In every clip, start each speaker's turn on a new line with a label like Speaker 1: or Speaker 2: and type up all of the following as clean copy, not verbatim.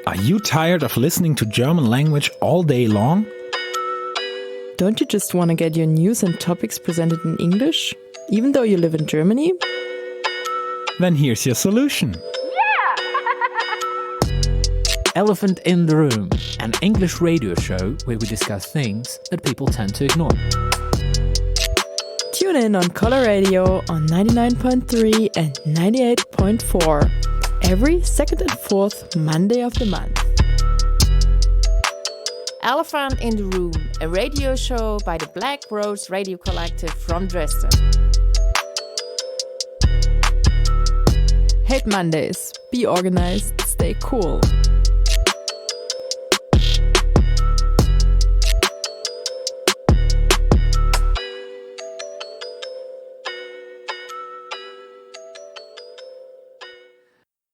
Speaker 1: Are you tired of listening to German language all day long?
Speaker 2: Don't you just want to get your news and topics presented in English, even though you live in Germany?
Speaker 1: Then here's your solution.
Speaker 3: Elephant in the Room, an English radio show where we discuss things that people tend to ignore.
Speaker 2: Tune in on Color Radio on 99.3 and 98.4 every second and fourth Monday of the month.
Speaker 4: Elephant in the Room, a radio show by the Black Rose Radio Collective from Dresden.
Speaker 2: Hate Mondays. Be organized, stay cool.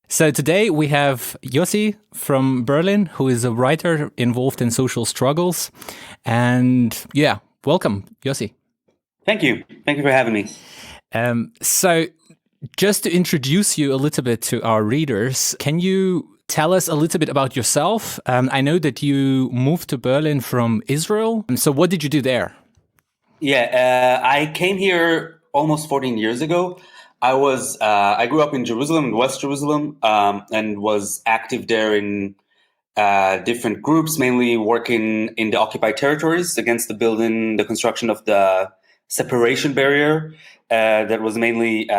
Speaker 3: So today we have Yossi from Berlin, who is a writer involved in social struggles. And yeah, welcome, Yossi.
Speaker 5: Thank you. Thank you for having me.
Speaker 3: So just to introduce you a little bit to our readers, can you tell us a little bit about yourself? I know that you moved to Berlin from Israel. So what did you do there?
Speaker 5: Yeah, I came here almost 14 years ago. I grew up in Jerusalem, in West Jerusalem, and was active there in different groups, mainly working in the occupied territories against the construction of the separation barrier that was mainly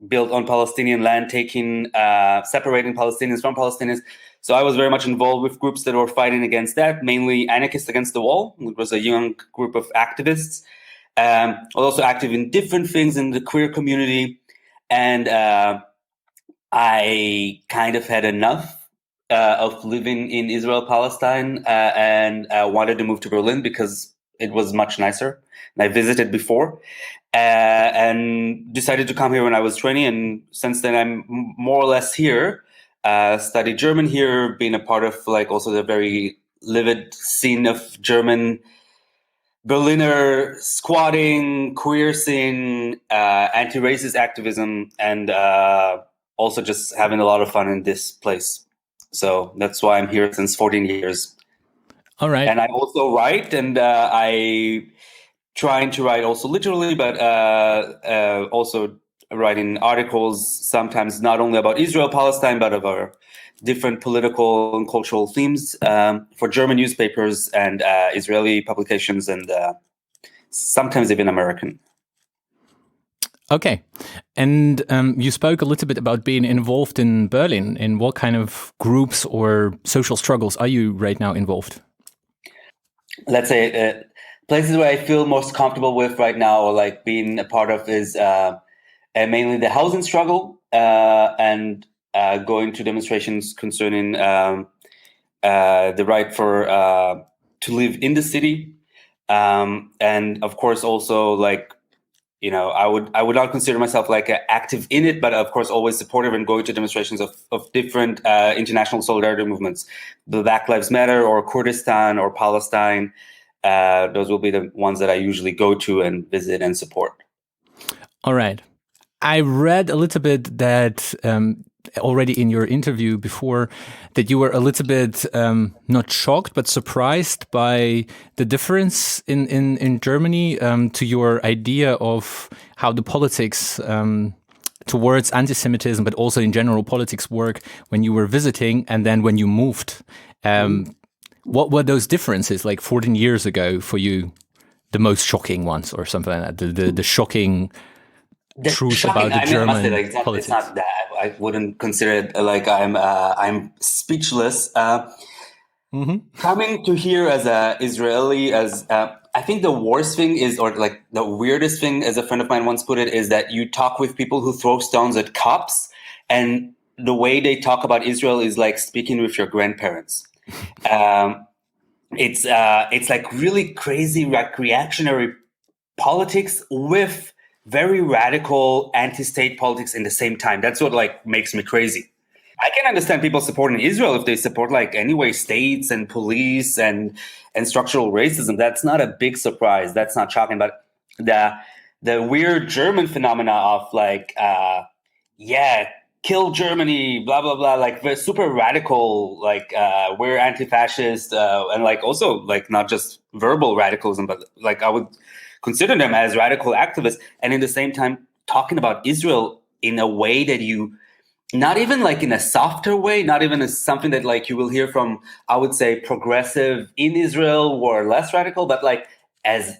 Speaker 5: built on Palestinian land, separating Palestinians from Palestinians. So I was very much involved with groups that were fighting against that, mainly Anarchist Against the Wall. It was a young group of activists. I was also active in different things in the queer community. And I kind of had enough of living in Israel, Palestine, and wanted to move to Berlin because it was much nicer. And I visited before and decided to come here when I was 20. And since then, I'm more or less here. Studied German here, being a part of also the very livid scene of German Berliner squatting, queer scene, anti-racist activism, and also just having a lot of fun in this place. So that's why I'm here since 14 years.
Speaker 3: All right.
Speaker 5: And I also write, and I trying to write also literally, but also writing articles, sometimes not only about Israel, Palestine, but about different political and cultural themes for German newspapers and Israeli publications and sometimes even American.
Speaker 3: Okay. And you spoke a little bit about being involved in Berlin. In what kind of groups or social struggles are you right now involved?
Speaker 5: Let's say places where I feel most comfortable with right now, or being a part of, is mainly the housing struggle and going to demonstrations concerning the right for to live in the city, and of course also I would not consider myself active in it, but of course always supportive and going to demonstrations of different international solidarity movements, the Black Lives Matter or Kurdistan or Palestine. Those will be the ones that I usually go to and visit and support.
Speaker 3: All right. I read a little bit that already in your interview before, that you were a little bit not shocked but surprised by the difference in Germany to your idea of how the politics towards anti-Semitism, but also in general politics work when you were visiting and then when you moved. What were those differences 14 years ago for you, the most shocking ones or something like that, the shocking truth about the German politics?
Speaker 5: It's not that. I wouldn't consider it I'm speechless. Coming to here as a Israeli, I think the worst thing is, or the weirdest thing, as a friend of mine once put it, is that you talk with people who throw stones at cops, and the way they talk about Israel is like speaking with your grandparents. It's really crazy, reactionary politics with very radical anti-state politics in the same time. That's what makes me crazy. I can understand people supporting Israel if they support anyway states and police and structural racism. That's not a big surprise. That's not shocking. But the weird German phenomena of kill Germany, blah, blah, blah, like very super radical, like we're anti-fascist, and like also like not just verbal radicalism, but like I would consider them as radical activists. And in the same time, talking about Israel in a way that you, not even like in a softer way, not even as something that like you will hear from, I would say, progressive in Israel or less radical, but like as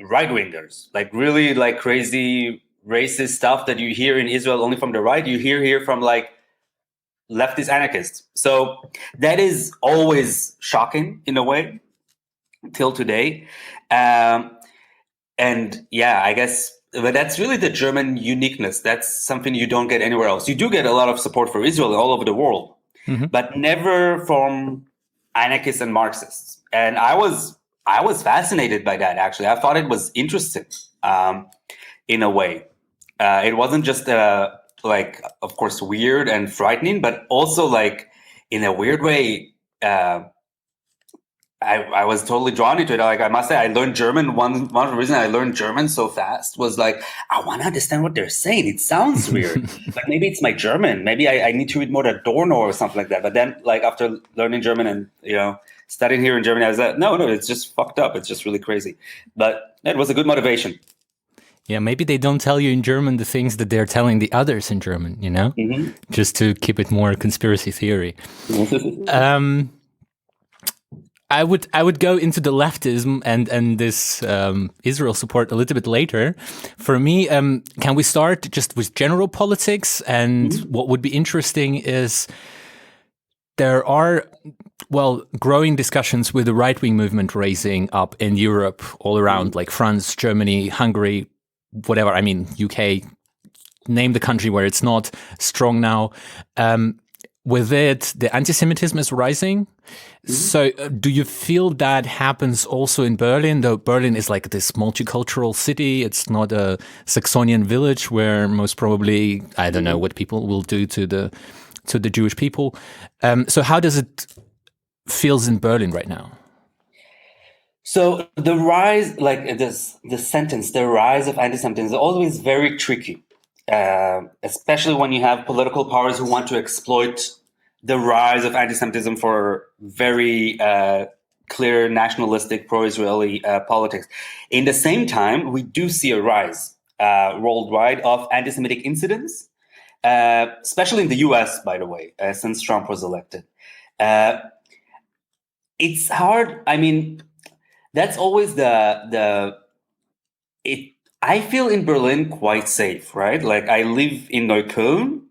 Speaker 5: right-wingers, like really like crazy racist stuff that you hear in Israel only from the right, you hear here from like leftist anarchists. So that is always shocking in a way till today. And yeah, I guess, but that's really the German uniqueness. That's something you don't get anywhere else. You do get a lot of support for Israel all over the world, but never from anarchists and Marxists. And I was fascinated by that, actually. I thought it was interesting in a way. It wasn't just like, of course, weird and frightening, but also like in a weird way, I was totally drawn into it. Like I must say, I learned German. One of the reasons I learned German so fast was like, I want to understand what they're saying. It sounds weird, but maybe it's my German. Maybe I need to read more Adorno or something like that. But then, like after learning German and studying here in Germany, I was like, no, it's just fucked up. It's just really crazy. But it was a good motivation.
Speaker 3: Yeah, maybe they don't tell you in German the things that they're telling the others in German. Just to keep it more conspiracy theory. I would go into the leftism and this Israel support a little bit later. For me, can we start just with general politics? And what would be interesting is there are, growing discussions with the right-wing movement raising up in Europe all around, like France, Germany, Hungary, whatever. I mean, UK, name the country where it's not strong now. With it, the anti-Semitism is rising. So do you feel that happens also in Berlin? Though Berlin is like this multicultural city. It's not a Saxonian village where most probably, I don't know what people will do to the Jewish people. So how does it feels in Berlin right now?
Speaker 5: So the rise, like the sentence, the rise of anti-Semitism is always very tricky. Especially when you have political powers who want to exploit the rise of anti-Semitism for very clear nationalistic pro-Israeli politics. In the same time, we do see a rise worldwide of anti-Semitic incidents, especially in the US, by the way, since Trump was elected. It's hard. I mean, that's always I feel in Berlin quite safe, right? Like I live in Neukölln.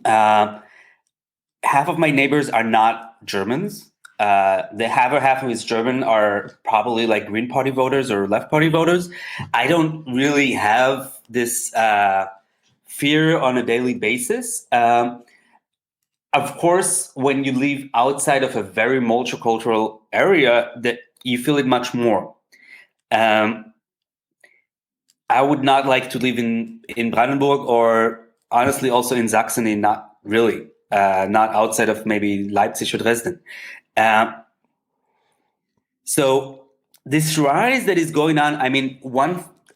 Speaker 5: Half of my neighbors are not Germans. The other half who is German are probably like Green Party voters or Left Party voters. I don't really have this fear on a daily basis. Of course, when you live outside of a very multicultural area, that you feel it much more. I would not like to live in Brandenburg or honestly also in Saxony, not really, not outside of maybe Leipzig or Dresden. So this rise that is going on, I mean,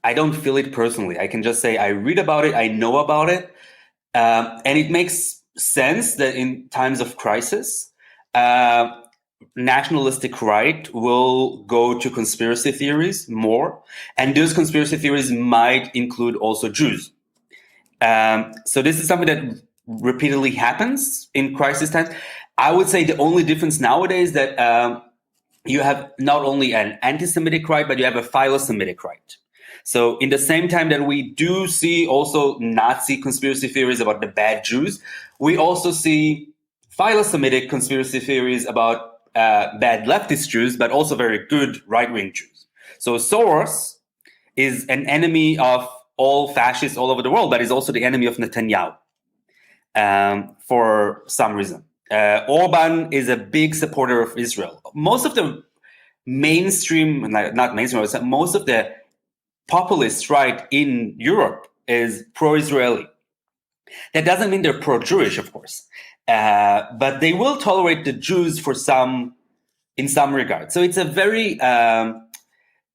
Speaker 5: I don't feel it personally. I can just say I read about it, I know about it, and it makes sense that in times of crisis, nationalistic right will go to conspiracy theories more, and those conspiracy theories might include also Jews. So this is something that repeatedly happens in crisis times. I would say the only difference nowadays that you have not only an anti-Semitic right, but you have a philo-Semitic right. So in the same time that we do see also Nazi conspiracy theories about the bad Jews, we also see philo-Semitic conspiracy theories about bad leftist Jews, but also very good right-wing Jews. So Soros is an enemy of all fascists all over the world, but is also the enemy of Netanyahu for some reason. Orban is a big supporter of Israel. Most of the mainstream, not mainstream, most of the populist right in Europe is pro-Israeli. That doesn't mean they're pro-Jewish, of course, but they will tolerate the Jews in some regard. So it's a very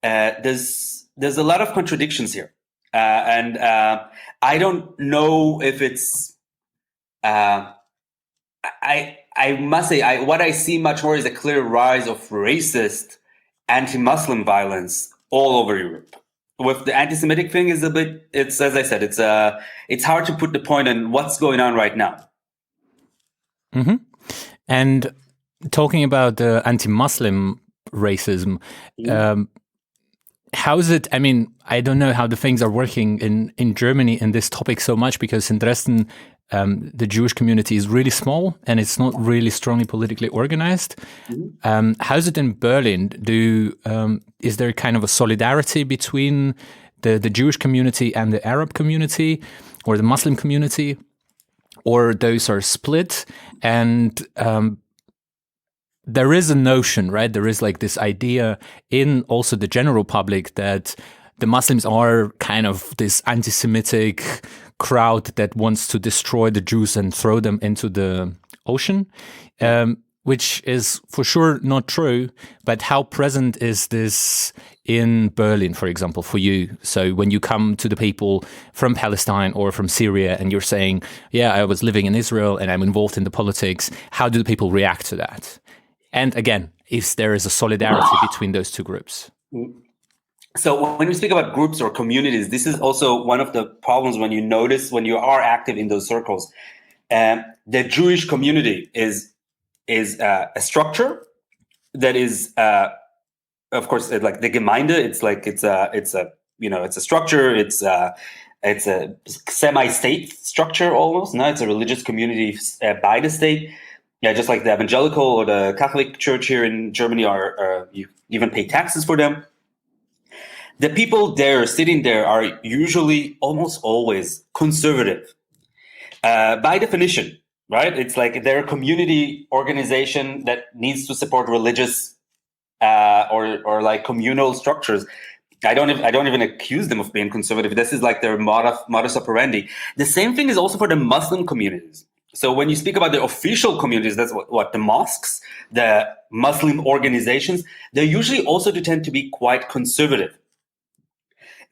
Speaker 5: there's a lot of contradictions here. And I don't know if it's. I must say, what I see much more is a clear rise of racist, anti-Muslim violence all over Europe. With the anti-Semitic thing is a bit. It's, as I said, it's hard to put the point on what's going on right now.
Speaker 3: Mm-hmm. And talking about the anti-Muslim racism, how is it? I mean, I don't know how the things are working in Germany in this topic so much, because in Dresden, the Jewish community is really small and it's not really strongly politically organized. How's it in Berlin? Is there kind of a solidarity between the Jewish community and the Arab community or the Muslim community, or those are split? And there is a notion, right? There is like this idea in also the general public that the Muslims are kind of this anti-Semitic crowd that wants to destroy the Jews and throw them into the ocean, which is for sure not true. But how present is this in Berlin, for example, for you? So when you come to the people from Palestine or from Syria and you're saying, yeah, I was living in Israel and I'm involved in the politics, how do the people react to that? And again, if there is a solidarity between those two groups.
Speaker 5: So when we speak about groups or communities, this is also one of the problems when you are active in those circles. The Jewish community is a structure that is, of course, like the Gemeinde. It's a structure. It's a semi-state structure almost. No, it's a religious community by the state. Yeah, just like the evangelical or the Catholic Church here in Germany you even pay taxes for them. The people there sitting there are usually almost always conservative by definition, right? It's like they're a community organization that needs to support religious or like communal structures. I don't even accuse them of being conservative. This is like their modus operandi. The same thing is also for the Muslim communities. So when you speak about the official communities, that's what the mosques, the Muslim organizations, they usually also tend to be quite conservative.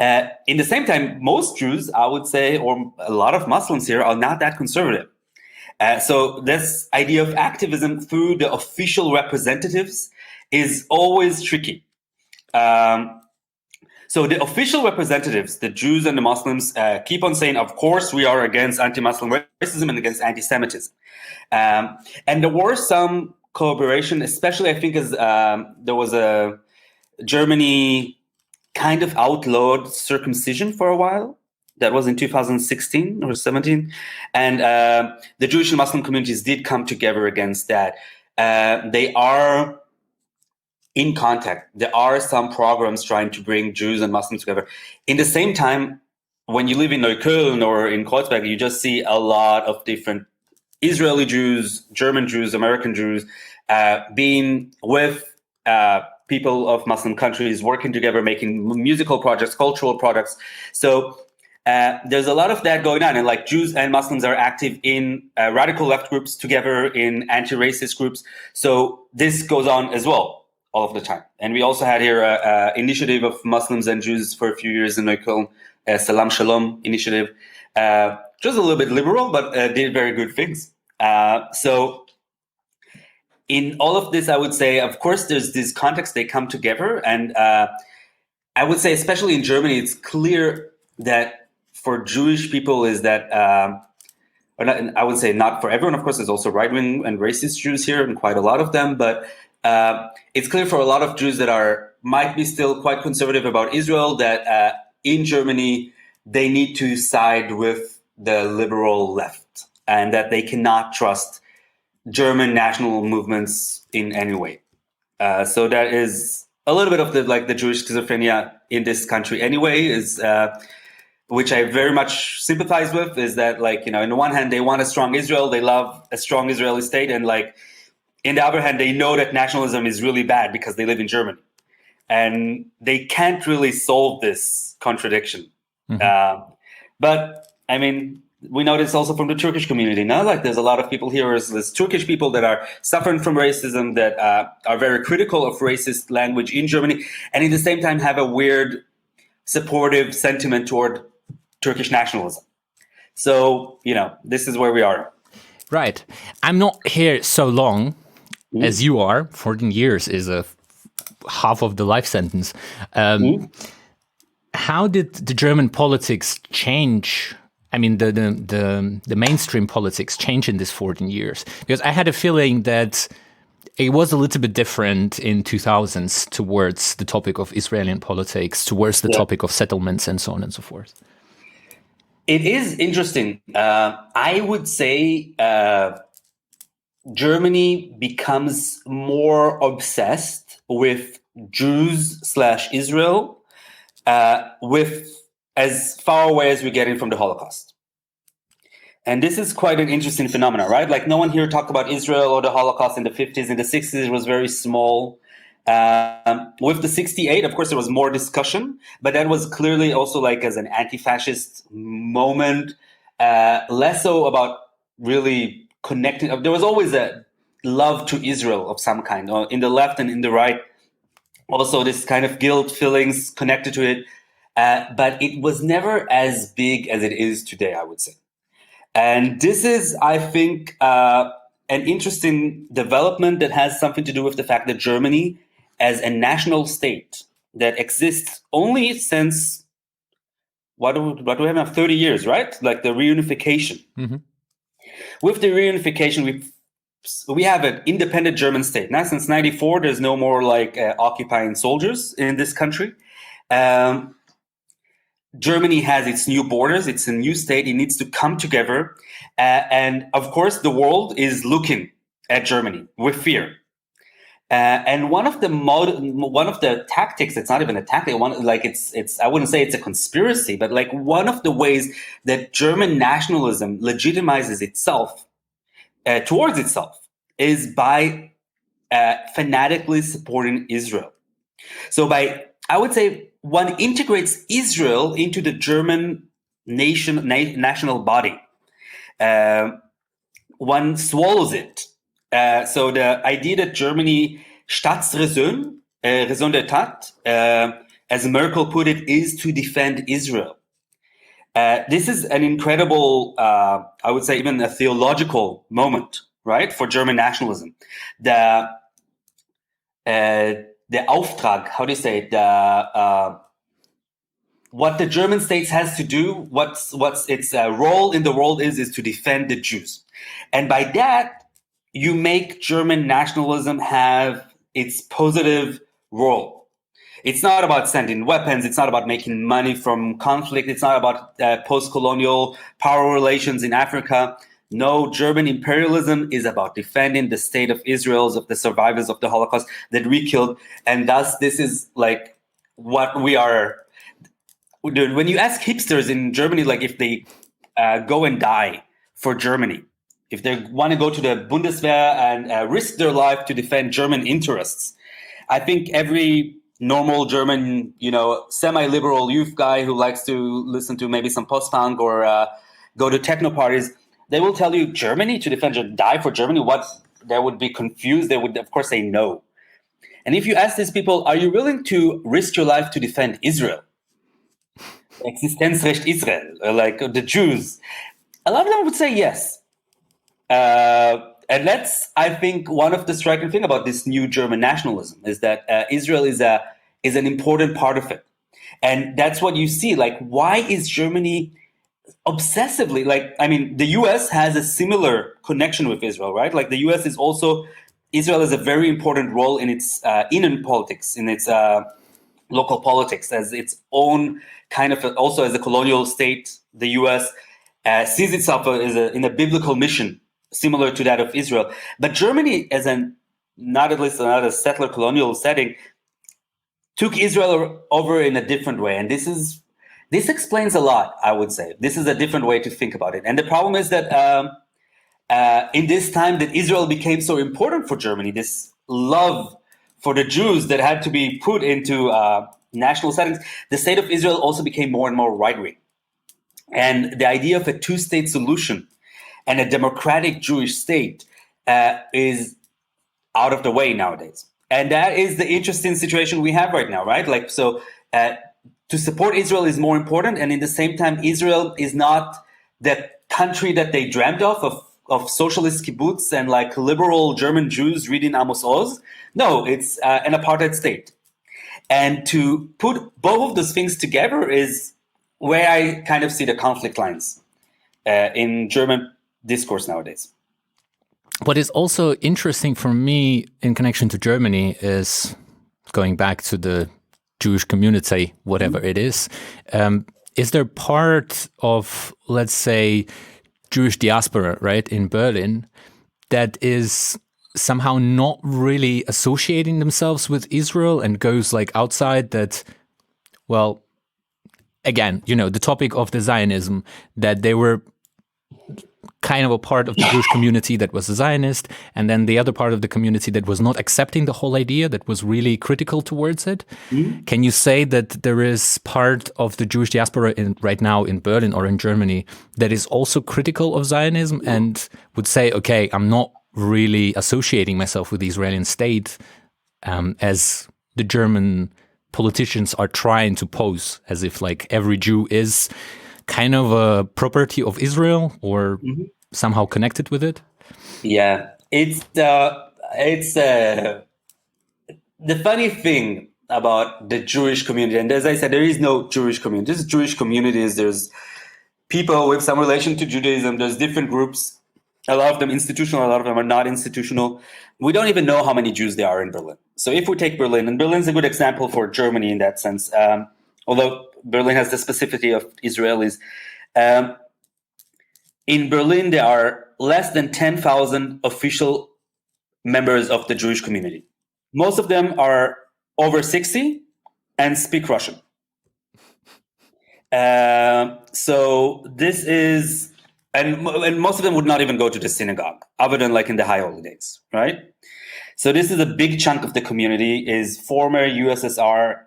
Speaker 5: In the same time, most Jews, I would say, or a lot of Muslims here are not that conservative. So this idea of activism through the official representatives is always tricky. So the official representatives, the Jews and the Muslims, keep on saying, of course, we are against anti-Muslim racism and against anti-Semitism. And there were some cooperation, especially I think as there was a Germany kind of outlawed circumcision for a while. That was in 2016 or 17. And the Jewish and Muslim communities did come together against that. They are in contact. There are some programs trying to bring Jews and Muslims together. In the same time, when you live in Neukölln or in Kreuzberg, you just see a lot of different Israeli Jews, German Jews, American Jews being with people of Muslim countries, working together, making musical projects, cultural products. So there's a lot of that going on. And like Jews and Muslims are active in radical left groups together, in anti-racist groups. So this goes on as well all of the time. And we also had here an initiative of Muslims and Jews for a few years in Neukölln, Salam Shalom initiative, which was a little bit liberal, but did very good things. So in all of this, I would say, of course, there's this context, they come together. And I would say, especially in Germany, it's clear that for Jewish people is that, or not, I would say not for everyone, of course, there's also right-wing and racist Jews here, and quite a lot of them, but it's clear for a lot of Jews that might be still quite conservative about Israel that in Germany, they need to side with the liberal left and that they cannot trust German national movements in any way. So that is a little bit of the Jewish schizophrenia in this country anyway, is which I very much sympathize with, is that on the one hand, they want a strong Israel, they love a strong Israeli state, and in the other hand, they know that nationalism is really bad because they live in Germany. And they can't really solve this contradiction. Mm-hmm. But, I mean, we know this also from the Turkish community. Now, there's a lot of people here, there's Turkish people that are suffering from racism, that are very critical of racist language in Germany, and at the same time have a weird supportive sentiment toward Turkish nationalism. So, this is where we are.
Speaker 3: Right. I'm not here so long as you are. 14 years is a half of the life sentence. How did the German politics change? I mean, the mainstream politics change in this 14 years? Because I had a feeling that it was a little bit different in 2000s towards the topic of Israeli politics, towards the topic of settlements and so on and so forth.
Speaker 5: It is interesting. I would say Germany becomes more obsessed with Jews/Israel with as far away as we're getting from the Holocaust. And this is quite an interesting phenomenon, right? Like no one here talked about Israel or the Holocaust in the 50s. In the 60s, it was very small. With the 68, of course, there was more discussion, but that was clearly also like as an anti-fascist moment, less so about really connecting. There was always a love to Israel of some kind, or in the left and in the right. Also, this kind of guilt feelings connected to it. But it was never as big as it is today, I would say. And this is, I think, an interesting development that has something to do with the fact that Germany, as a national state that exists only since, what do we have now, 30 years, right? Like the reunification. Mm-hmm. With the reunification, we have an independent German state. Now, since 94, there's no more like occupying soldiers in this country. Germany has its new borders. It's a new state. It needs to come together. And of course, the world is looking at Germany with fear. And one of the tactics, it's not even a tactic, it's I wouldn't say it's a conspiracy, but like one of the ways that German nationalism legitimizes itself towards itself is by fanatically supporting Israel. So I would say one integrates Israel into the German national body. One swallows it. So the idea that Germany, Staatsräson, raison d'etat, as Merkel put it, is to defend Israel. This is an incredible, I would say even a theological moment, right, for German nationalism. The Auftrag, how do you say it? What the German states has to do, what's its role in the world is to defend the Jews. And by that, you make German nationalism have its positive role. It's not about sending weapons. It's not about making money from conflict. It's not about post-colonial power relations in Africa. No, German imperialism is about defending the state of Israel, of the survivors of the Holocaust that we killed. And thus, this is like what we are. When you ask hipsters in Germany, like if they go and die for Germany, if they want to go to the Bundeswehr and risk their life to defend German interests, I think every normal German, semi-liberal youth guy who likes to listen to maybe some post-punk or go to techno parties, they will tell you Germany to defend, die for Germany. What? They would be confused. They would, of course, say no. And if you ask these people, are you willing to risk your life to defend Israel? Existenzrecht Israel, like the Jews. A lot of them would say yes. And that's, I think, one of the striking thing about this new German nationalism is that Israel is an important part of it. And that's what you see. Like, why is Germany obsessively, the US has a similar connection with Israel, right? Like the US is also, Israel has a very important role in its inner politics, in its local politics, as its own kind of, also as a colonial state. The US sees itself in a biblical mission similar to that of Israel. But Germany, as not a settler colonial setting, took Israel over in a different way. And this explains a lot, I would say. This is a different way to think about it. And the problem is that in this time that Israel became so important for Germany, this love for the Jews that had to be put into national settings, the state of Israel also became more and more right-wing. And the idea of a two-state solution and a democratic Jewish state is out of the way nowadays. And that is the interesting situation we have right now, right? To to support Israel is more important, and in the same time, Israel is not the country that they dreamt of socialist kibbutz and like liberal German Jews reading Amos Oz. No, it's an apartheid state. And to put both of those things together is where I kind of see the conflict lines in German discourse nowadays.
Speaker 3: What is also interesting for me in connection to Germany is going back to the Jewish community, whatever it is there part of, let's say, Jewish diaspora, right, in Berlin that is somehow not really associating themselves with Israel and goes like outside that, well, again, the topic of the Zionism, that they were kind of a part of the Jewish community that was a Zionist, and then the other part of the community that was not accepting the whole idea, that was really critical towards it. Can you say that there is part of the Jewish diaspora right now in Berlin or in Germany that is also critical of Zionism and would say, okay, I'm not really associating myself with the Israeli state as the German politicians are trying to pose, as if like every Jew is kind of a property of Israel or somehow connected with it?
Speaker 5: Yeah, it's the funny thing about the Jewish community, and as I said, there is no Jewish community. There's Jewish communities. There's people with some relation to Judaism. There's different groups. A lot of them institutional. A lot of them are not institutional. We don't even know how many Jews there are in Berlin. So if we take Berlin, and Berlin's a good example for Germany in that sense, although Berlin has the specificity of Israelis. In Berlin, there are less than 10,000 official members of the Jewish community. Most of them are over 60 and speak Russian. So this is, and most of them would not even go to the synagogue, other than like in the high holidays, right? So this is a big chunk of the community, is former USSR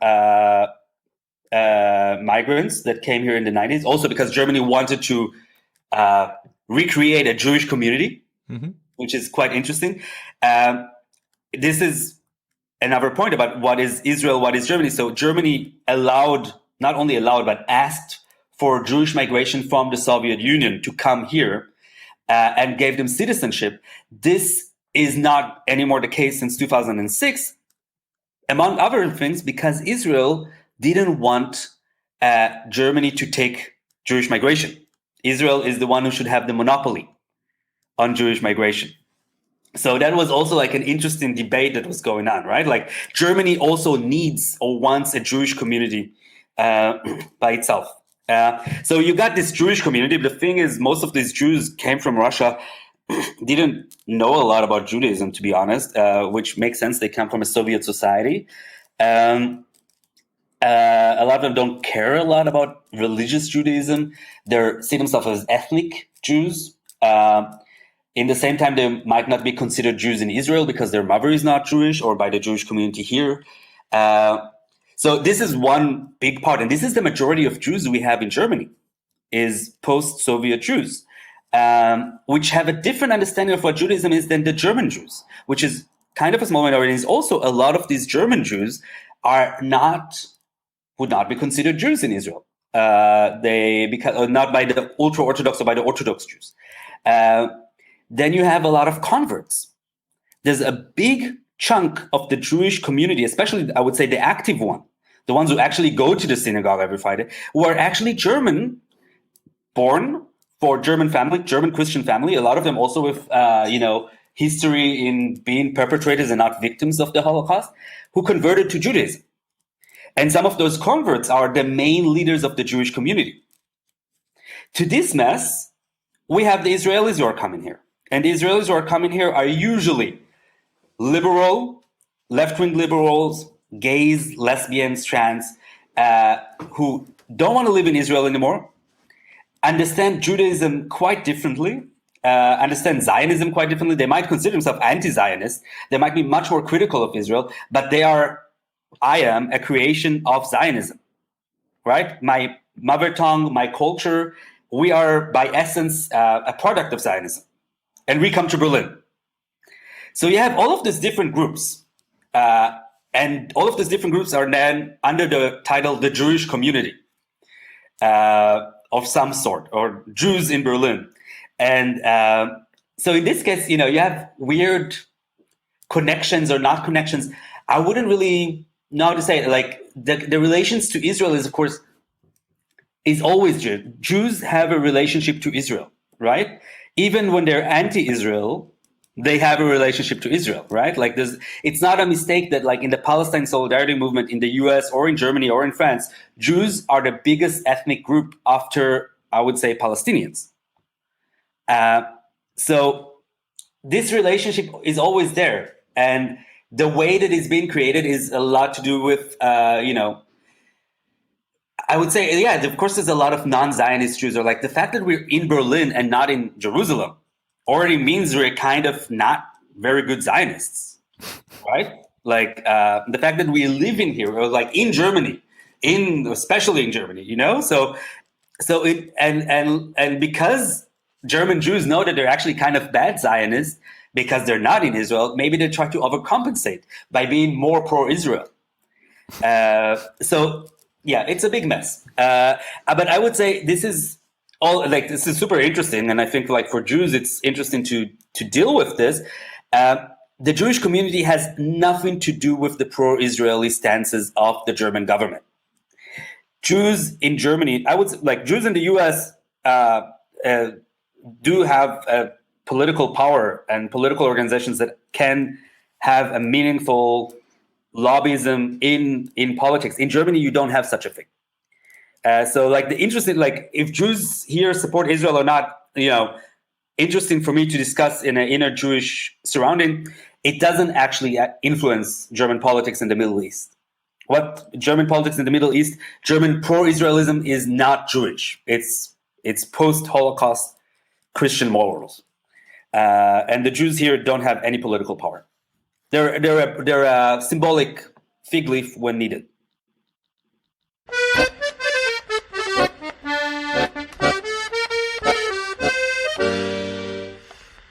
Speaker 5: migrants that came here in the 90s, also because Germany wanted to recreate a Jewish community, which is quite interesting. This is another point about what is Israel, what is Germany. So Germany not only allowed, but asked for Jewish migration from the Soviet Union to come here and gave them citizenship. This is not anymore the case since 2006, among other things, because Israel didn't want Germany to take Jewish migration. Israel is the one who should have the monopoly on Jewish migration. So that was also like an interesting debate that was going on, right? Like Germany also needs or wants a Jewish community by itself. So you got this Jewish community, but the thing is, most of these Jews came from Russia, didn't know a lot about Judaism, to be honest, which makes sense. They come from a Soviet society. A lot of them don't care a lot about religious Judaism. They see themselves as ethnic Jews. In the same time, they might not be considered Jews in Israel because their mother is not Jewish, or by the Jewish community here. So this is one big part. And this is the majority of Jews we have in Germany, is post-Soviet Jews, which have a different understanding of what Judaism is than the German Jews, which is kind of a small minority. Is also a lot of these German Jews would not be considered Jews in Israel. Not by the ultra-Orthodox or by the Orthodox Jews. Then you have a lot of converts. There's a big chunk of the Jewish community, especially, I would say, the active one, the ones who actually go to the synagogue every Friday, who are actually German, born for German family, German Christian family. A lot of them also with, history in being perpetrators and not victims of the Holocaust, who converted to Judaism. And some of those converts are the main leaders of the Jewish community. To this mess, we have the Israelis who are coming here. And the Israelis who are coming here are usually liberal, left-wing liberals, gays, lesbians, trans, who don't want to live in Israel anymore, understand Judaism quite differently, understand Zionism quite differently. They might consider themselves anti-Zionist. They might be much more critical of Israel, but I am a creation of Zionism, right? My mother tongue, my culture, we are by essence a product of Zionism. And we come to Berlin. So you have all of these different groups and all of these different groups are then under the title the Jewish community of some sort, or Jews in Berlin. And so in this case, you have weird connections or not connections. I wouldn't really know how to say it. Like the relations to Israel is, of course, is always Jew. Jews have a relationship to Israel, right? Even when they're anti-Israel, they have a relationship to Israel, right? Like it's not a mistake that like in the Palestine solidarity movement in the US or in Germany or in France, Jews are the biggest ethnic group after, I would say, Palestinians. So this relationship is always there. And the way that it's being created is a lot to do with, I would say, yeah, of course, there's a lot of non-Zionist Jews, or like the fact that we're in Berlin and not in Jerusalem already means we're kind of not very good Zionists, right? Like the fact that we live in here, or like in Germany, especially in Germany, So it and because German Jews know that they're actually kind of bad Zionists because they're not in Israel, maybe they try to overcompensate by being more pro-Israel. So yeah, it's a big mess. But I would say this is super interesting, and I think like for Jews it's interesting to deal with this. The Jewish community has nothing to do with the pro-Israeli stances of the German government. Jews in Germany, I would like Jews in the US do have political power and political organizations that can have a meaningful lobbyism in politics. In Germany, you don't have such a thing. So like the interesting, like if Jews here support Israel or not, interesting for me to discuss in an inner Jewish surrounding. It doesn't actually influence German politics in the Middle East. What German politics in the Middle East, German pro-Israelism is not Jewish. It's post-Holocaust Christian morals. And the Jews here don't have any political power. They're a symbolic fig leaf when needed.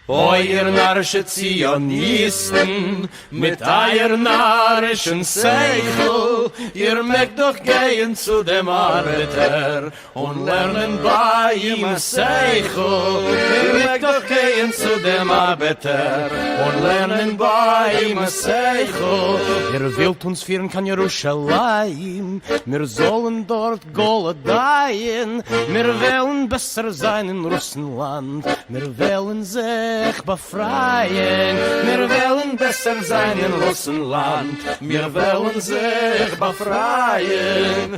Speaker 6: Euer narische Zionisten mit euer narischen Seichel, ihr mögt doch gehen zu dem Arbeiter und lernen bei ihm Seichel. Ihr mögt doch gehen zu dem Arbeiter und lernen bei ihm Seichel. Ihr wollt uns führen kann Jerusalem, wir sollen dort Goldaien, wir wollen besser sein in Russland, wir wollen sich befreien. Wir wollen besser sein in Russland. Wir wollen sich befreien.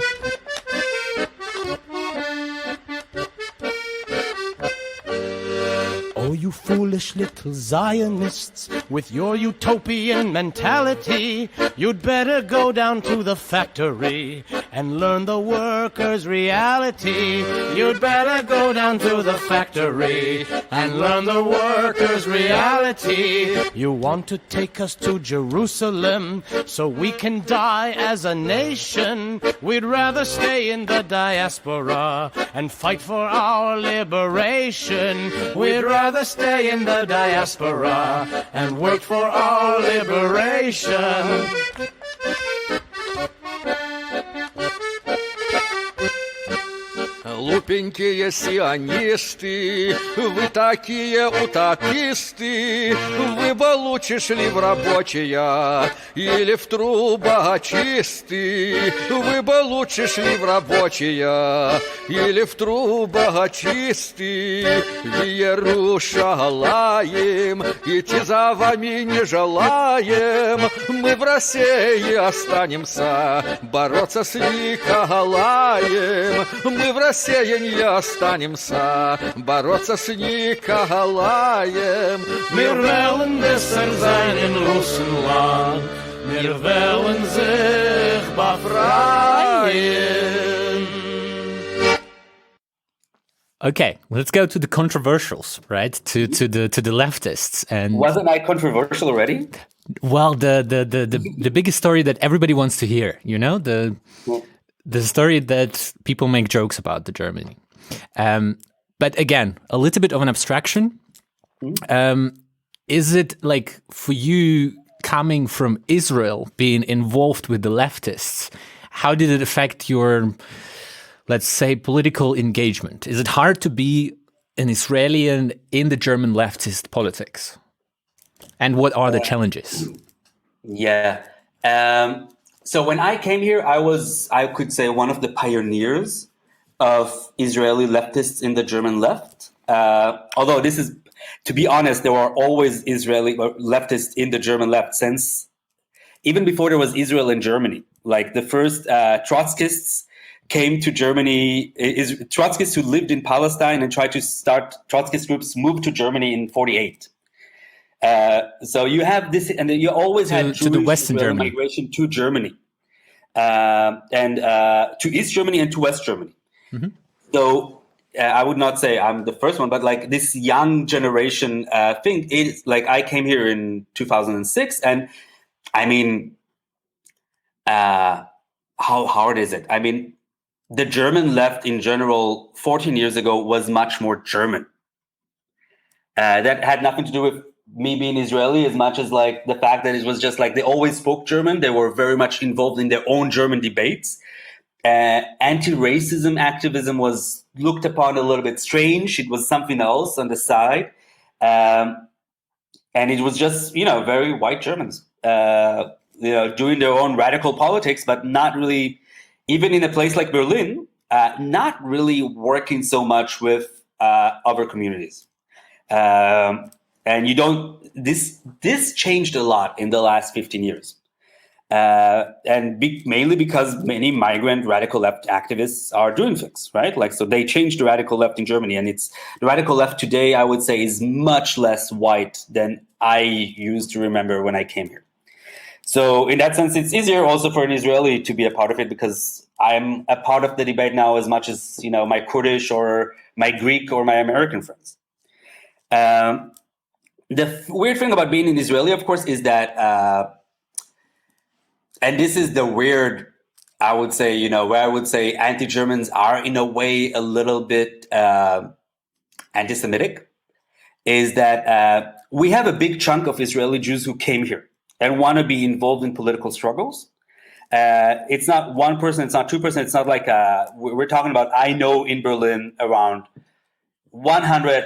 Speaker 6: Oh, you foolish little Zionists, with your utopian mentality, you'd better go down to the factory and learn the workers' reality. You'd better go down to the factory and learn the workers' reality. You want to take us to Jerusalem so we can die as a nation. We'd rather stay in the diaspora and fight for our liberation. We'd rather stay in the diaspora and work for our liberation. Глупенькие сионисты, вы такие утописты, вы бы лучше шли в рабочие или в трубочисты, вы бы лучше шли в рабочие или в трубочисты. В Иерушалаим идти за вами не желаем, мы в России останемся бороться с Николаем, мы в России не останемся бороться с Николаем. Wir wollen besser sein in Russland, wir wollen sich befreien.
Speaker 3: Okay, let's go to the controversials, right? To the leftists. And
Speaker 5: wasn't I controversial already?
Speaker 3: Well, the biggest story that everybody wants to hear, the story that people make jokes about, the Germany. But again, a little bit of an abstraction. Is it like for you coming from Israel, being involved with the leftists, how did it affect your, let's say, political engagement? Is it hard to be an Israeli in the German leftist politics? And what are the challenges?
Speaker 5: Yeah. So when I came here, I could say, one of the pioneers of Israeli leftists in the German left. Although this is, to be honest, there were always Israeli leftists in the German left since even before there was Israel in Germany. Like the first Trotskyists came to Germany, Trotskyists who lived in Palestine and tried to start Trotskyist groups moved to Germany in 1948. So you have this, and you always had
Speaker 3: to the Western
Speaker 5: Israeli
Speaker 3: Germany
Speaker 5: migration to Germany, and to East Germany and to West Germany.
Speaker 3: Mm-hmm.
Speaker 5: So I would not say I'm the first one, but like this young generation thing is like I came here in 2006, and I mean, how hard is it? I mean, the German left in general 14 years ago was much more German. That had nothing to do with me being Israeli as much as like the fact that it was just like they always spoke German. They were very much involved in their own German debates. Anti-racism activism was looked upon a little bit strange. It was something else on the side. And it was just, very white Germans, doing their own radical politics, but not really, even in a place like Berlin, not really working so much with other communities. And this changed a lot in the last 15 years. Mainly because many migrant radical left activists are doing things, right? Like, so they changed the radical left in Germany, and the radical left today, I would say, is much less white than I used to remember when I came here. So in that sense, it's easier also for an Israeli to be a part of it because I'm a part of the debate now as much as, my Kurdish or my Greek or my American friends. The weird thing about being an Israeli, of course, is that, and this is the weird, I would say, where I would say anti-Germans are in a way a little bit anti-Semitic, is that we have a big chunk of Israeli Jews who came here and want to be involved in political struggles. It's not one person, it's not two person, it's not like, we're talking about, I know in Berlin around 100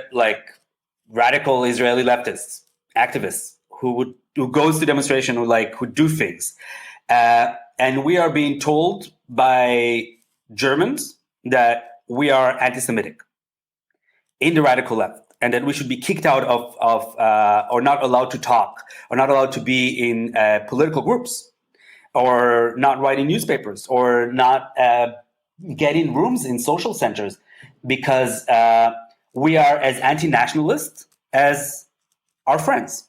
Speaker 5: radical Israeli leftists, activists who goes to demonstration, who do things. And we are being told by Germans that we are anti-Semitic in the radical left, and that we should be kicked out of or not allowed to talk, or not allowed to be in political groups, or not writing newspapers, or not getting rooms in social centers, because we are as anti-nationalist as our friends.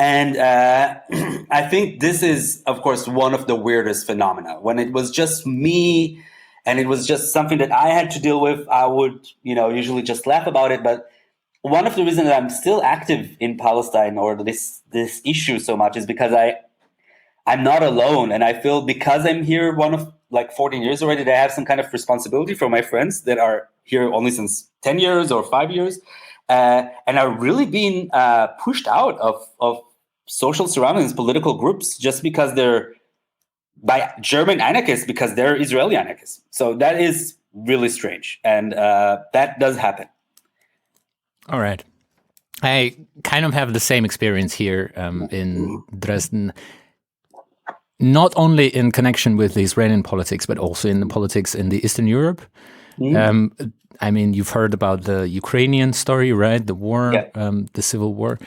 Speaker 5: And I think this is, of course, one of the weirdest phenomena. When it was just me and it was just something that I had to deal with, I would, usually just laugh about it. But one of the reasons that I'm still active in Palestine or this issue so much is because I'm not alone. And I feel because I'm here 14 years already, that I have some kind of responsibility for my friends that are here only since 10 years or 5 years. And are really being pushed out of social surroundings, political groups, just because they're by German anarchists, because they're Israeli anarchists. So that is really strange. And that does happen.
Speaker 3: All right. I kind of have the same experience here in Dresden, not only in connection with the Israeli politics, but also in the politics in the Eastern Europe. Mm-hmm. I mean, you've heard about the Ukrainian story, right? The war, the civil war.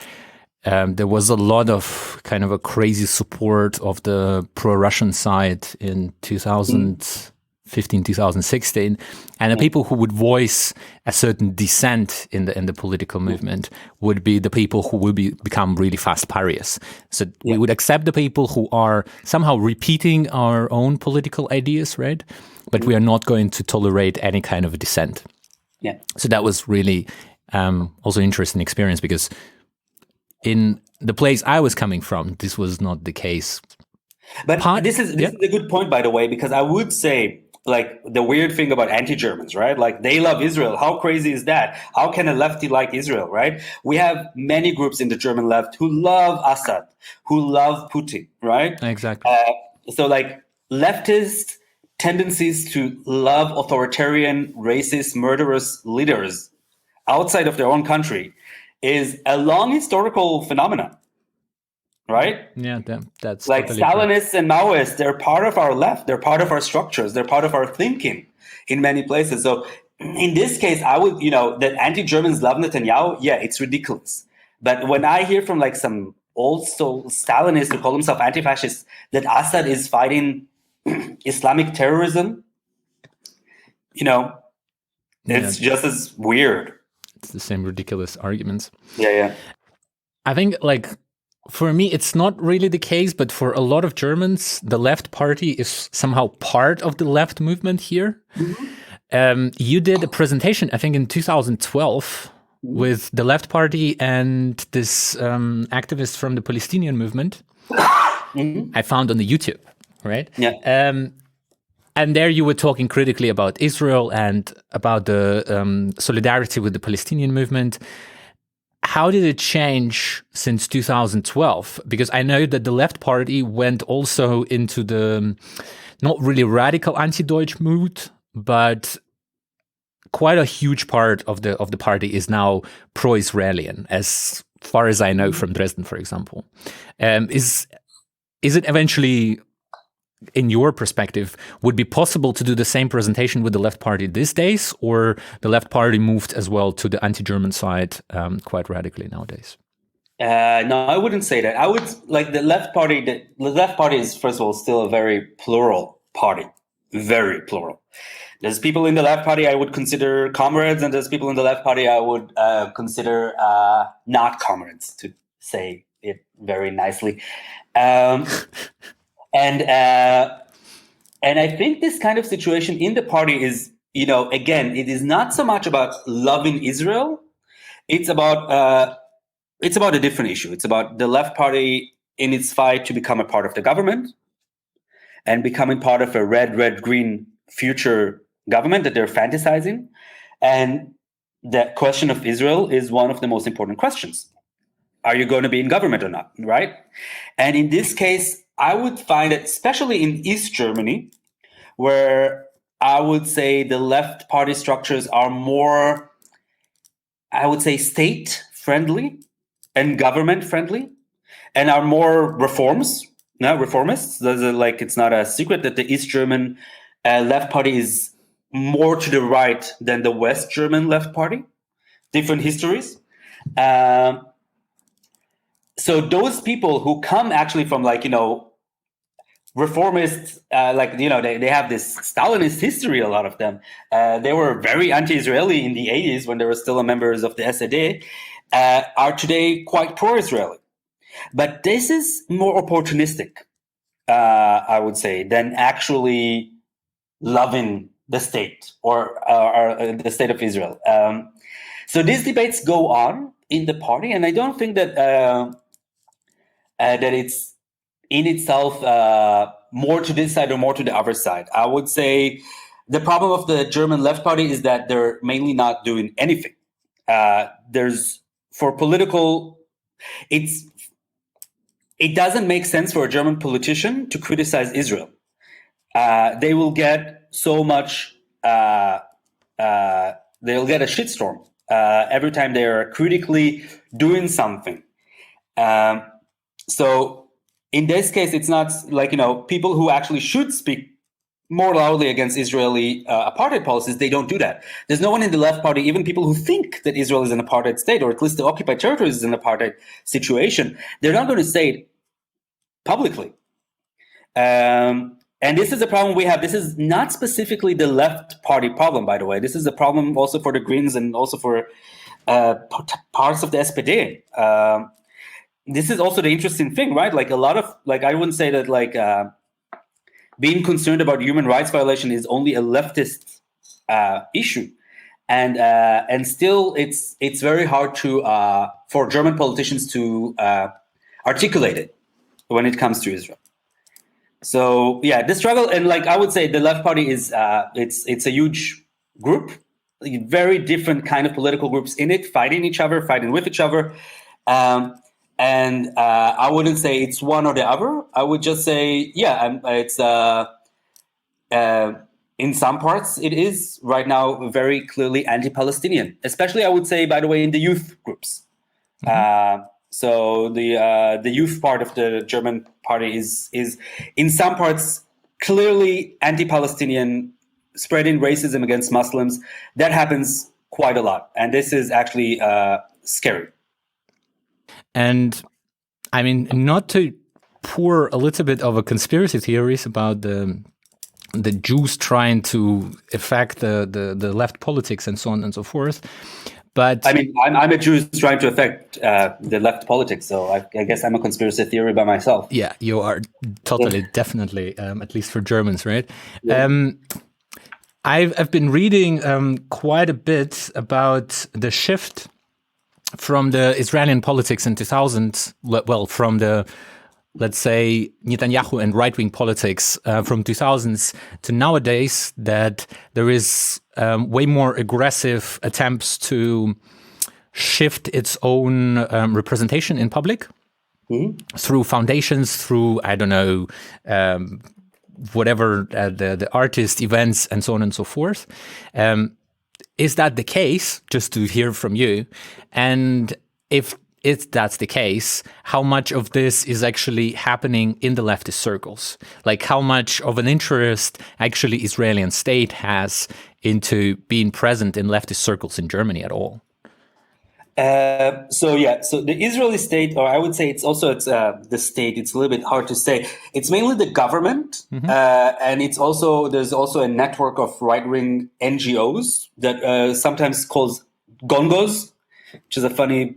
Speaker 3: There was a lot of kind of a crazy support of the pro-Russian side in 2015, 2016. And the people who would voice a certain dissent in the political movement would be the people who will become really fast pariahs. So we would accept the people who are somehow repeating our own political ideas, right? But we are not going to tolerate any kind of a dissent.
Speaker 5: Yeah.
Speaker 3: So that was really also interesting experience, because in the place I was coming from, this was not the case.
Speaker 5: But this is a good point, by the way, because I would say like the weird thing about anti-Germans, right? Like they love Israel. How crazy is that? How can a lefty like Israel, right? We have many groups in the German left who love Assad, who love Putin, right?
Speaker 3: Exactly.
Speaker 5: So like leftist tendencies to love authoritarian, racist, murderous leaders outside of their own country is a long historical phenomenon. Right?
Speaker 3: Yeah, that's
Speaker 5: like
Speaker 3: totally
Speaker 5: Stalinists true. And Maoists, they're part of our left. They're part of our structures. They're part of our thinking in many places. So in this case, I would, that anti-Germans love Netanyahu. Yeah, it's ridiculous. But when I hear from like some old soul Stalinists who call themselves anti-fascists that Assad is fighting Islamic terrorism, it's just as weird.
Speaker 3: It's the same ridiculous arguments.
Speaker 5: Yeah.
Speaker 3: I think like, for me, it's not really the case, but for a lot of Germans, the left party is somehow part of the left movement here. Mm-hmm. You did a presentation, I think in 2012, with the left party and this activist from the Palestinian movement. Mm-hmm. I found on the YouTube, right?
Speaker 5: Yeah.
Speaker 3: And there you were talking critically about Israel and about the solidarity with the Palestinian movement. How did it change since 2012? Because I know that the left party went also into the not really radical anti-Deutsch mood, but quite a huge part of the party is now pro-Israelian, as far as I know from Dresden, for example. Is it eventually, in your perspective, would be possible to do the same presentation with the left party these days, or the left party moved as well to the anti-German side quite radically nowadays?
Speaker 5: No, I wouldn't say that. I would like the left party. The left party is, first of all, still a very plural party, very plural. There's people in the left party I would consider comrades, and there's people in the left party I would consider not comrades, to say it very nicely. And I think this kind of situation in the party is, again, it is not so much about loving Israel. It's about a different issue. It's about the left party in its fight to become a part of the government and becoming part of a red-green future government that they're fantasizing. And the question of Israel is one of the most important questions. Are you going to be in government or not, right? And in this case, I would find it, especially in East Germany, where I would say the left party structures are more, I would say, state-friendly and government-friendly, and are more reformists. It's not a secret that the East German left party is more to the right than the West German left party. Different histories. So those people who come actually from reformists, they have this Stalinist history, a lot of them. They were very anti-Israeli in the 80s when they were still members of the SED, are today quite pro-Israeli. But this is more opportunistic, I would say, than actually loving the state or the state of Israel. So these debates go on in the party, and I don't think that that it's in itself more to this side or more to the other side. I would say the problem of the German left party is that they're mainly not doing anything. It doesn't make sense for a German politician to criticize Israel. They will get so much, they'll get a shitstorm every time they're critically doing something. So in this case, it's not people who actually should speak more loudly against Israeli apartheid policies, they don't do that. There's no one in the left party, even people who think that Israel is an apartheid state, or at least the occupied territories is an apartheid situation, they're not going to say it publicly. And this is a problem we have. This is not specifically the left party problem, by the way. This is a problem also for the Greens and also for parts of the SPD. This is also the interesting thing, right? Like a lot of, I wouldn't say that being concerned about human rights violation is only a leftist issue, and still it's very hard for German politicians to articulate it when it comes to Israel. So yeah, the struggle, and like I would say, the left party is it's a huge group, very different kind of political groups in it, fighting each other, fighting with each other. And I wouldn't say it's one or the other. I would just say, yeah, it's in some parts it is right now very clearly anti-Palestinian, especially I would say, by the way, in the youth groups. So the youth part of the German party is in some parts clearly anti-Palestinian, spreading racism against Muslims. That happens quite a lot, and this is actually scary.
Speaker 3: And I mean, not to pour a little bit of a conspiracy theories about the Jews trying to affect the left politics and so on and so forth, but
Speaker 5: I mean, I'm a Jew trying to affect the left politics, so I guess I'm a conspiracy theory by myself.
Speaker 3: Yeah, you are totally, definitely, at least for Germans, right?
Speaker 5: Yeah.
Speaker 3: I've been reading quite a bit about the shift from the Israeli politics in 2000, well, from the, let's say, Netanyahu and right-wing politics from 2000s to nowadays, that there is way more aggressive attempts to shift its own representation in public through foundations, through, I don't know, whatever, the artist events and so on and so forth. Is that the case? Just to hear from you. And if that's the case, how much of this is actually happening in the leftist circles? Like how much of an interest actually Israeli state has into being present in leftist circles in Germany at all?
Speaker 5: So the Israeli state, or I would say it's the state. It's a little bit hard to say. It's mainly the government, and there's also a network of right-wing NGOs that sometimes called Gongos, which is a funny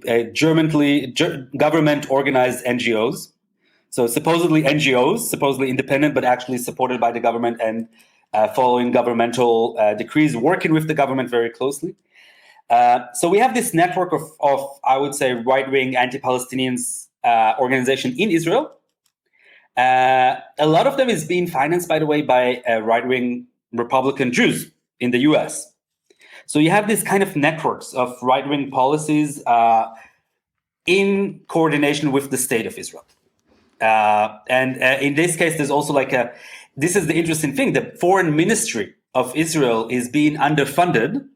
Speaker 5: government organized NGOs. So supposedly NGOs, supposedly independent, but actually supported by the government and following governmental decrees, working with the government very closely. So we have this network of I would say, right-wing anti-Palestinians organization in Israel. A lot of them is being financed, by the way, by right-wing Republican Jews in the US. So you have this kind of networks of right-wing policies in coordination with the state of Israel. And in this case, there's also this is the interesting thing, the foreign ministry of Israel is being underfunded,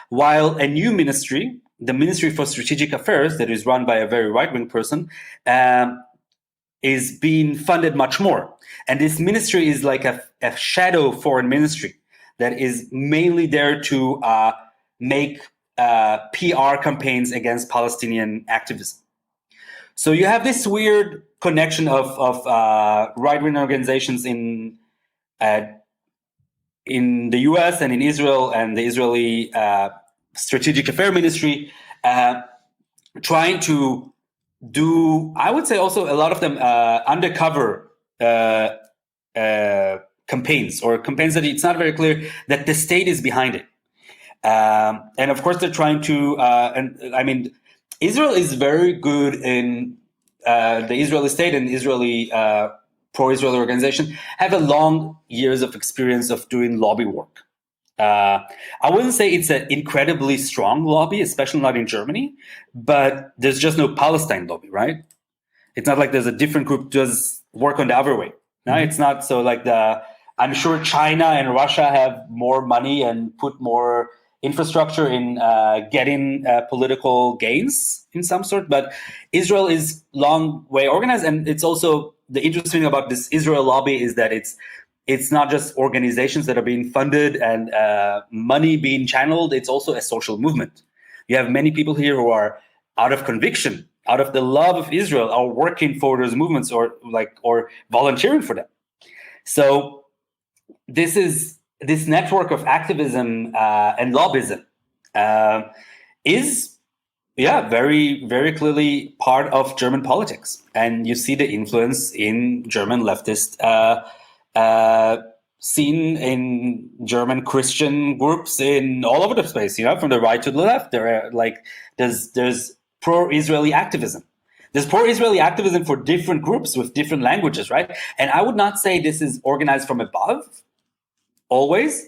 Speaker 5: while a new ministry, the Ministry for Strategic Affairs, that is run by a very right-wing person, is being funded much more. And this ministry is like a shadow foreign ministry that is mainly there to make PR campaigns against Palestinian activism. So you have this weird connection of right-wing organizations in the US and in Israel, and the Israeli Strategic Affairs Ministry trying to do, I would say also a lot of them undercover campaigns, or campaigns that it's not very clear that the state is behind it. And of course they're trying to, and I mean, Israel is very good in the Israeli state and Israeli pro-Israel organization have a long years of experience of doing lobby work. I wouldn't say it's an incredibly strong lobby, especially not in Germany, but there's just no Palestine lobby, right? It's not like there's a different group does work on the other way. No, it's not so like I'm sure China and Russia have more money and put more infrastructure in getting political gains in some sort, but Israel is long way organized, and it's also the interesting thing about this Israel lobby is that it's not just organizations that are being funded and money being channeled. It's also a social movement. You have many people here who are out of conviction, out of the love of Israel, are working for those movements or volunteering for them. So this network of activism and lobbyism is very, very clearly part of German politics. And you see the influence in German leftist scene, in German Christian groups in all over the space, from the right to the left. There's pro-Israeli activism. There's pro-Israeli activism for different groups with different languages, right? And I would not say this is organized from above, always,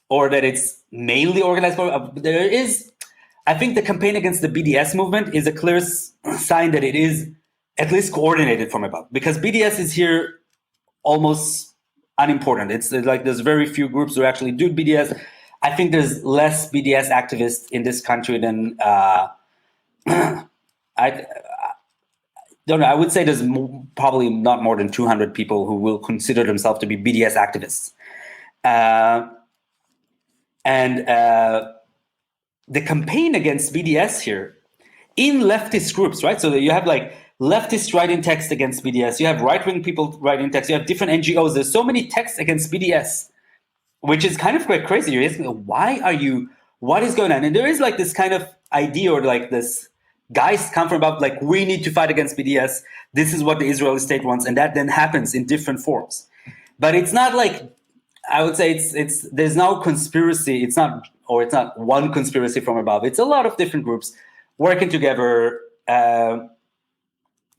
Speaker 5: or that it's mainly organized from above. There is, I think the campaign against the BDS movement is a clear sign that it is at least coordinated from above, because BDS is here almost unimportant. It's like there's very few groups who actually do BDS. I think there's less BDS activists in this country than I don't know. I would say there's probably not more than 200 people who will consider themselves to be BDS activists. The campaign against BDS here in leftist groups, right? So you have like leftists writing text against BDS. You have right-wing people writing text. You have different NGOs. There's so many texts against BDS, which is kind of quite crazy. You're asking, what is going on? And there is like this kind of idea or like this guys come from above, like we need to fight against BDS. This is what the Israeli state wants. And that then happens in different forms. But it's not like, I would say it's there's no conspiracy. It's not one conspiracy from above. It's a lot of different groups working together,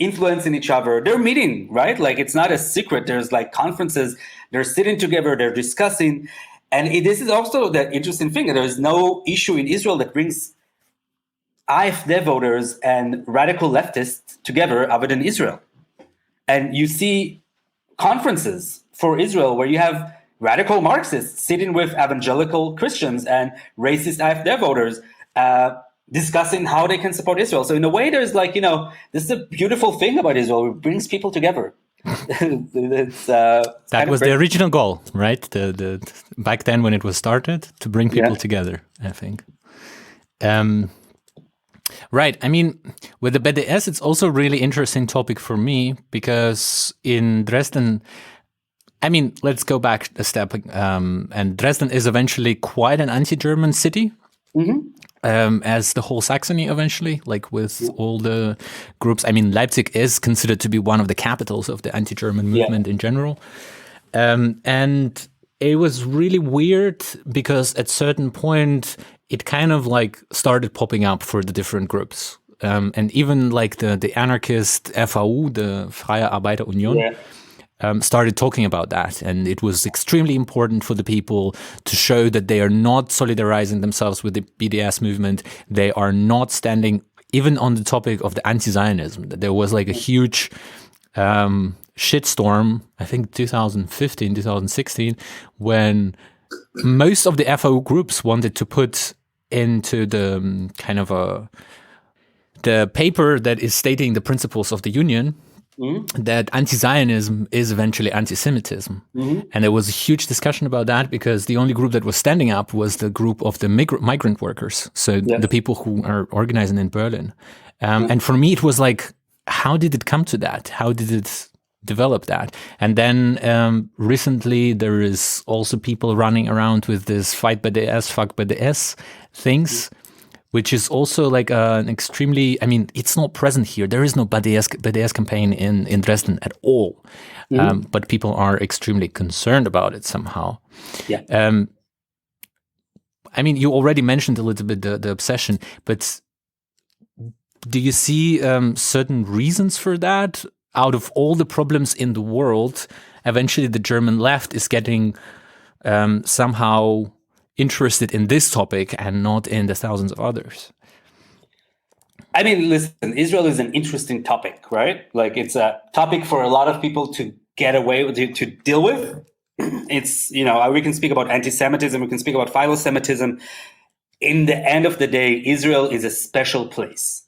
Speaker 5: influencing each other. They're meeting, right? Like it's not a secret. There's like conferences. They're sitting together. They're discussing. And this is also the interesting thing. There's no issue in Israel that brings AfD voters and radical leftists together other than Israel. And you see conferences for Israel where you have radical Marxists sitting with evangelical Christians and racist AfD voters discussing how they can support Israel. So in a way, there's like, this is a beautiful thing about Israel. It brings people together.
Speaker 3: That was the original goal, right? The back then when it was started, to bring people together, I think. Right. I mean, with the BDS, it's also a really interesting topic for me because in Dresden, I mean, let's go back a step. And Dresden is eventually quite an anti-German city, as the whole Saxony eventually, like with all the groups. I mean, Leipzig is considered to be one of the capitals of the anti-German movement in general. And it was really weird because at certain point, it kind of like started popping up for the different groups. And even like the anarchist FAU, the Freie Arbeiter Union, started talking about that. And it was extremely important for the people to show that they are not solidarizing themselves with the BDS movement. They are not standing even on the topic of the anti-Zionism. There was like a huge shitstorm, I think 2015, 2016, when most of the FAU groups wanted to put into the kind of the paper that is stating the principles of the union, that anti-Zionism is eventually anti-Semitism. And there was a huge discussion about that because the only group that was standing up was the group of the migrant workers. So the people who are organizing in Berlin. And for me, it was like, how did it come to that? How did it develop that? And then recently there is also people running around with this fight BDS, fuck BDS things, which is also like an extremely, I mean, it's not present here. There is no BDS campaign in Dresden at all. But people are extremely concerned about it somehow. I mean, you already mentioned a little bit the obsession, but do you see certain reasons for that? Out of all the problems in the world, eventually the German left is getting somehow interested in this topic and not in the thousands of others.
Speaker 5: I mean, listen, Israel is an interesting topic, right? Like it's a topic for a lot of people to get away with, to deal with. It's, we can speak about anti-Semitism, we can speak about philo-Semitism. In the end of the day, Israel is a special place.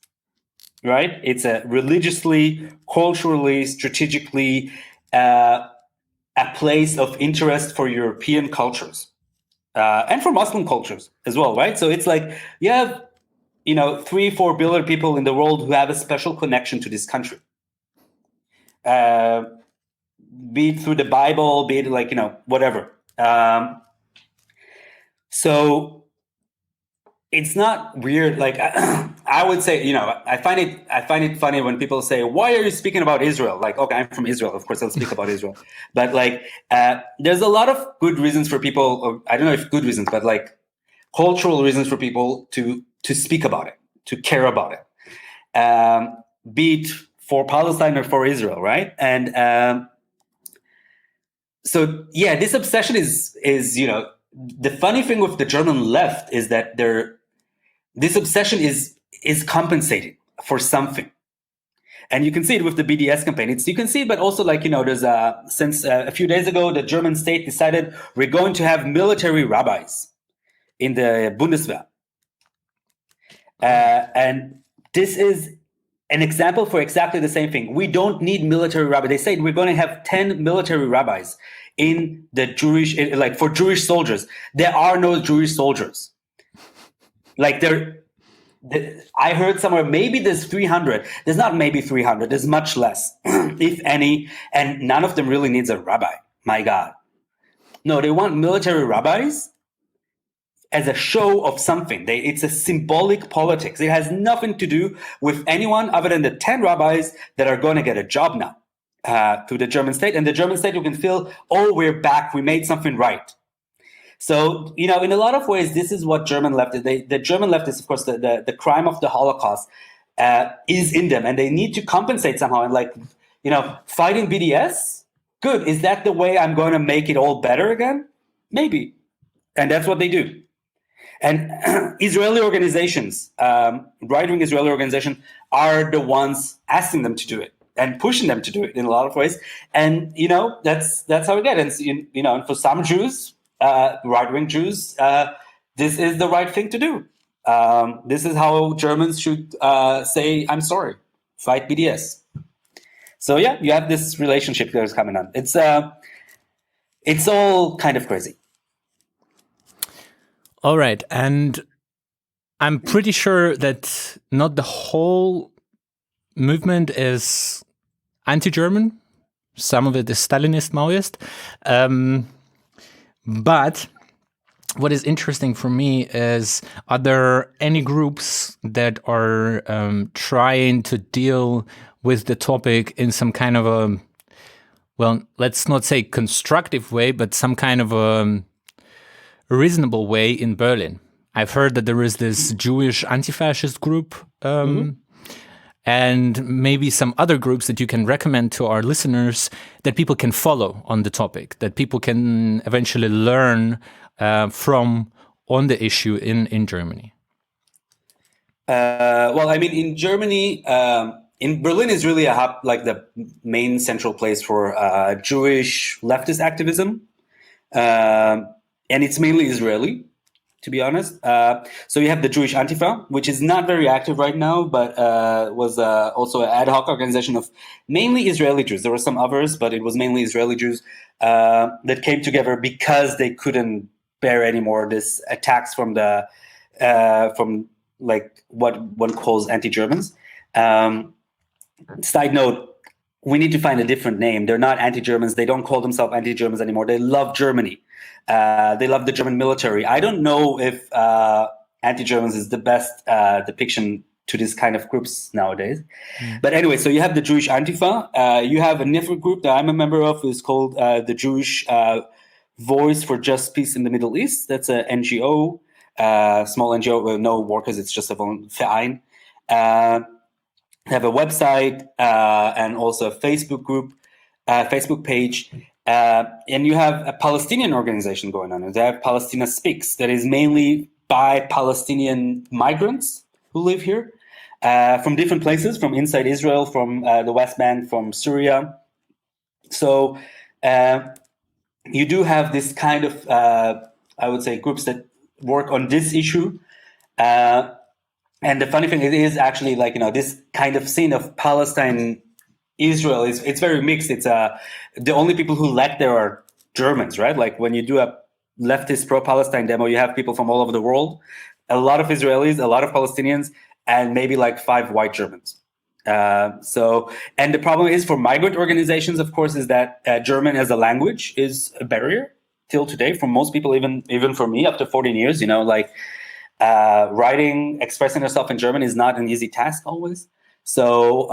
Speaker 5: Right? It's a religiously, culturally, strategically, a place of interest for European cultures and for Muslim cultures as well, right? So it's like you have, 3-4 billion people in the world who have a special connection to this country. Be it through the Bible, be it like, whatever. So it's not weird. Like I would say, I find it funny when people say, "Why are you speaking about Israel?" Like, okay, I'm from Israel, of course I'll speak about Israel. But like, there's a lot of good reasons for people. Or I don't know if good reasons, but like cultural reasons for people to speak about it, to care about it. Be it for Palestine or for Israel, right? And so yeah, this obsession is the funny thing with the German left is that this obsession is compensating for something. And you can see it with the BDS campaign. You can see it, but also there's since a few days ago, the German state decided we're going to have military rabbis in the Bundeswehr. And this is an example for exactly the same thing. We don't need military rabbis. They say we're going to have 10 military rabbis in the Jewish, for Jewish soldiers. There are no Jewish soldiers. I heard somewhere maybe there's 300. There's not maybe 300. There's much less, if any. And none of them really needs a rabbi. My God. No, they want military rabbis as a show of something. It's a symbolic politics. It has nothing to do with anyone other than the 10 rabbis that are going to get a job now through the German state. And the German state, you can feel, oh, we're back. We made something right. So, in a lot of ways, this is what German left is. The German left is, of course, the crime of the Holocaust is in them. And they need to compensate somehow. And fighting BDS, good. Is that the way I'm going to make it all better again? Maybe. And that's what they do. And Israeli organizations, right-wing Israeli organizations, are the ones asking them to do it and pushing them to do it in a lot of ways. And, that's how we get it. And, and for some Jews, right-wing Jews, this is the right thing to do. This is how Germans should say, I'm sorry, fight BDS. So yeah, you have this relationship that is coming on. It's all kind of crazy.
Speaker 3: All right. And I'm pretty sure that not the whole movement is anti-German. Some of it is Stalinist, Maoist. But what is interesting for me is, are there any groups that are trying to deal with the topic in some kind of a, well, let's not say constructive way, but some kind of a reasonable way in Berlin? I've heard that there is this Jewish anti-fascist group and maybe some other groups that you can recommend to our listeners that people can follow on the topic, that people can eventually learn from on the issue in Germany.
Speaker 5: Well, I mean, in Germany, in Berlin is really a hub, like the main central place for Jewish leftist activism. And it's mainly Israeli, to be honest. So you have the Jewish Antifa, which is not very active right now, but was also an ad hoc organization of mainly Israeli Jews. There were some others, but it was mainly Israeli Jews that came together because they couldn't bear anymore this attacks from like what one calls anti-Germans. Side note, we need to find a different name. They're not anti-Germans. They don't call themselves anti-Germans anymore. They love Germany. They love the German military. I don't know if anti-Germans is the best depiction to this kind of groups nowadays. But anyway, so you have the Jewish Antifa. You have a different group that I'm a member of is called the Jewish Voice for Just Peace in the Middle East. That's an NGO, small NGO with no workers. It's just a Verein. Have a website and also a Facebook group, Facebook page. And you have a Palestinian organization going on. They have Palestina Speaks, that is mainly by Palestinian migrants who live here from different places, from inside Israel, from the West Bank, from Syria. So you do have this kind of, I would say, groups that work on this issue. And the funny thing is actually this kind of scene of Palestine, Israel it's very mixed. It's the only people who elect there are Germans, right? Like when you do a leftist pro-Palestine demo, you have people from all over the world, a lot of Israelis, a lot of Palestinians, and maybe like 5 white Germans. And the problem is for migrant organizations, of course, is that German as a language is a barrier till today for most people, even for me, up to 14 years, writing, expressing yourself in German is not an easy task always. So,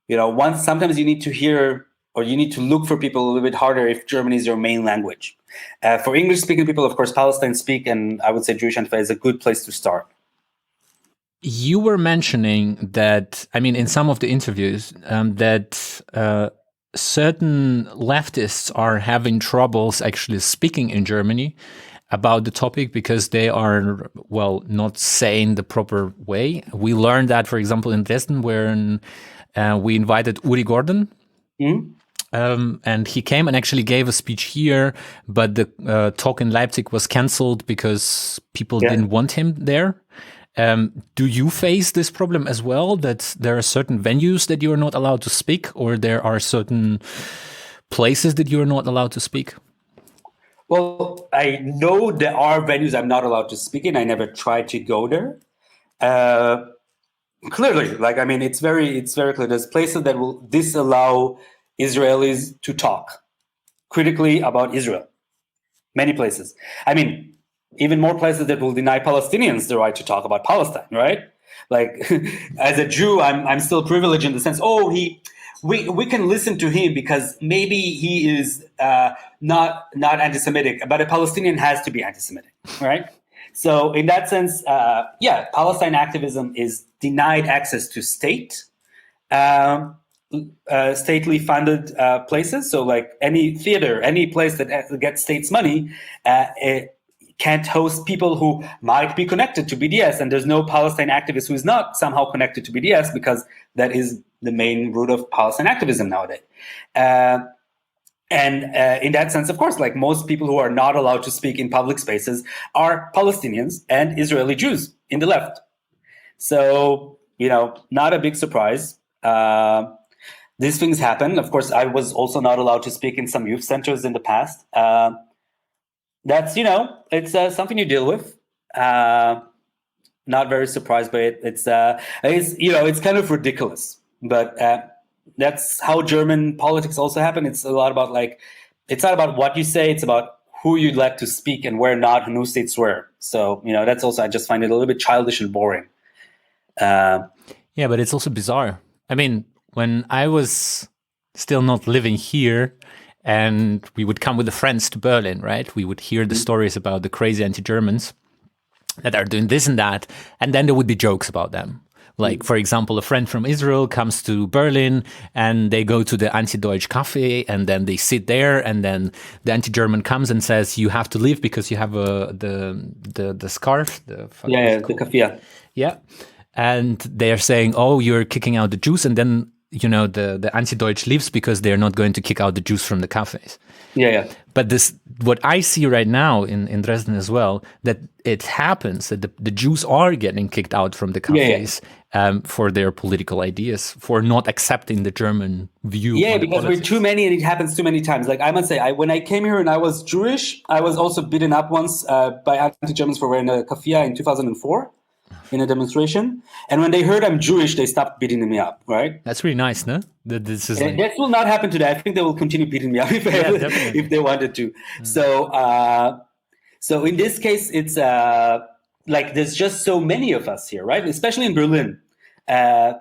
Speaker 5: sometimes you need to hear or you need to look for people a little bit harder if German is your main language. For English-speaking people, of course, Palestine speak, and I would say Jewish Antifa is a good place to start.
Speaker 3: You were mentioning that, I mean, in some of the interviews, that certain leftists are having troubles actually speaking in Germany about the topic because they are, well, not saying the proper way. We learned that, for example, in Dresden, where we invited Uri Gordon. And he came and actually gave a speech here, but the talk in Leipzig was cancelled because people didn't want him there. Do you face this problem as well, that there are certain venues that you are not allowed to speak, or there are certain places that you are not allowed to speak?
Speaker 5: Well, I know there are venues I'm not allowed to speak in. I never tried to go there. Clearly, like, I mean, it's very clear. There's places that will disallow Israelis to talk critically about Israel. Many places. I mean, even more places that will deny Palestinians the right to talk about Palestine, right? Like, as a Jew, I'm still privileged in the sense, we can listen to him because maybe he is not anti-Semitic, but a Palestinian has to be anti-Semitic, right? So in that sense, Palestine activism is denied access to stately funded places. So like any theater, any place that gets state's money, it can't host people who might be connected to BDS. And there's no Palestine activist who is not somehow connected to BDS, because that is the main root of Palestine activism nowadays. And in that sense, of course, like most people who are not allowed to speak in public spaces are Palestinians and Israeli Jews in the left. So, not a big surprise. These things happen. Of course, I was also not allowed to speak in some youth centers in the past. That's, it's something you deal with. Not very surprised by it. It's kind of ridiculous, but that's how German politics also happen. It's a lot about it's not about what you say. It's about who you let to speak and where not, and who states where. So, that's also, I just find it a little bit childish and boring.
Speaker 3: Yeah, but it's also bizarre. I mean, when I was still not living here, and we would come with the friends to Berlin, right? We would hear the stories about the crazy anti-Germans that are doing this and that, and then there would be jokes about them. Like, for example, a friend from Israel comes to Berlin and they go to the anti-Deutsch cafe, and then they sit there, and then the anti-German comes and says, you have to leave because you have the scarf. The
Speaker 5: kafia.
Speaker 3: Yeah. And they're saying, oh, you're kicking out the Jews, and then the anti-Deutsch leaves because they're not going to kick out the Jews from the cafes.
Speaker 5: Yeah.
Speaker 3: But what I see right now in Dresden as well, that it happens that the Jews are getting kicked out from the cafes for their political ideas, for not accepting the German view.
Speaker 5: Yeah, because we're too many, and it happens too many times. Like, I must say, when I came here and I was Jewish, I was also beaten up once by anti-Germans for wearing a kafia in 2004. In a demonstration, and when they heard I'm Jewish, they stopped beating me up. Right?
Speaker 3: That's really nice, no?
Speaker 5: That will not happen today. I think they will continue beating me up if they wanted to. So in this case, it's there's just so many of us here, right? Especially in Berlin, the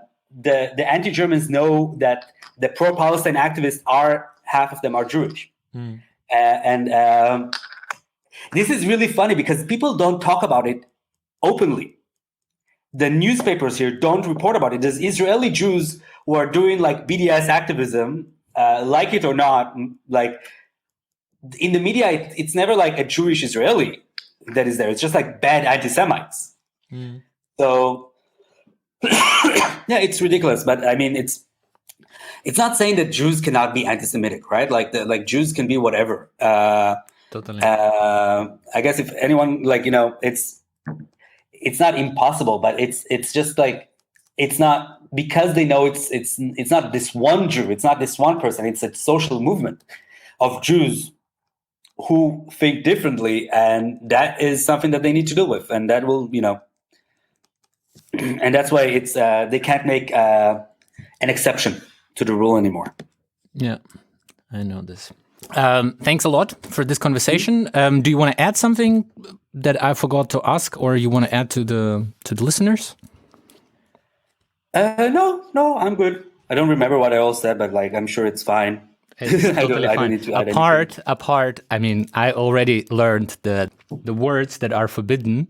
Speaker 5: anti-Germans know that the pro-Palestine activists half of them are Jewish, and this is really funny because people don't talk about it openly. The newspapers here don't report about it. There's Israeli Jews who are doing BDS activism, like it or not. Like, in the media, it's never like a Jewish Israeli that is there. It's just like bad anti-Semites. So, yeah, it's ridiculous. But I mean, it's not saying that Jews cannot be anti-Semitic, right? Like Jews can be whatever.
Speaker 3: Totally.
Speaker 5: I guess if anyone it's not impossible, but it's just it's not, because they know it's not this one Jew, it's not this one person, it's a social movement of Jews who think differently, and that is something that they need to deal with, and that will, and that's why it's they can't make an exception to the rule anymore.
Speaker 3: Yeah, I know this. Thanks a lot for this conversation. Do you want to add something that I forgot to ask, or you want to add to the listeners?
Speaker 5: No, I'm good. I don't remember what I all said, but I'm sure it's fine.
Speaker 3: It's totally fine.
Speaker 5: I don't need to add
Speaker 3: apart. I mean, I already learned the words that are forbidden,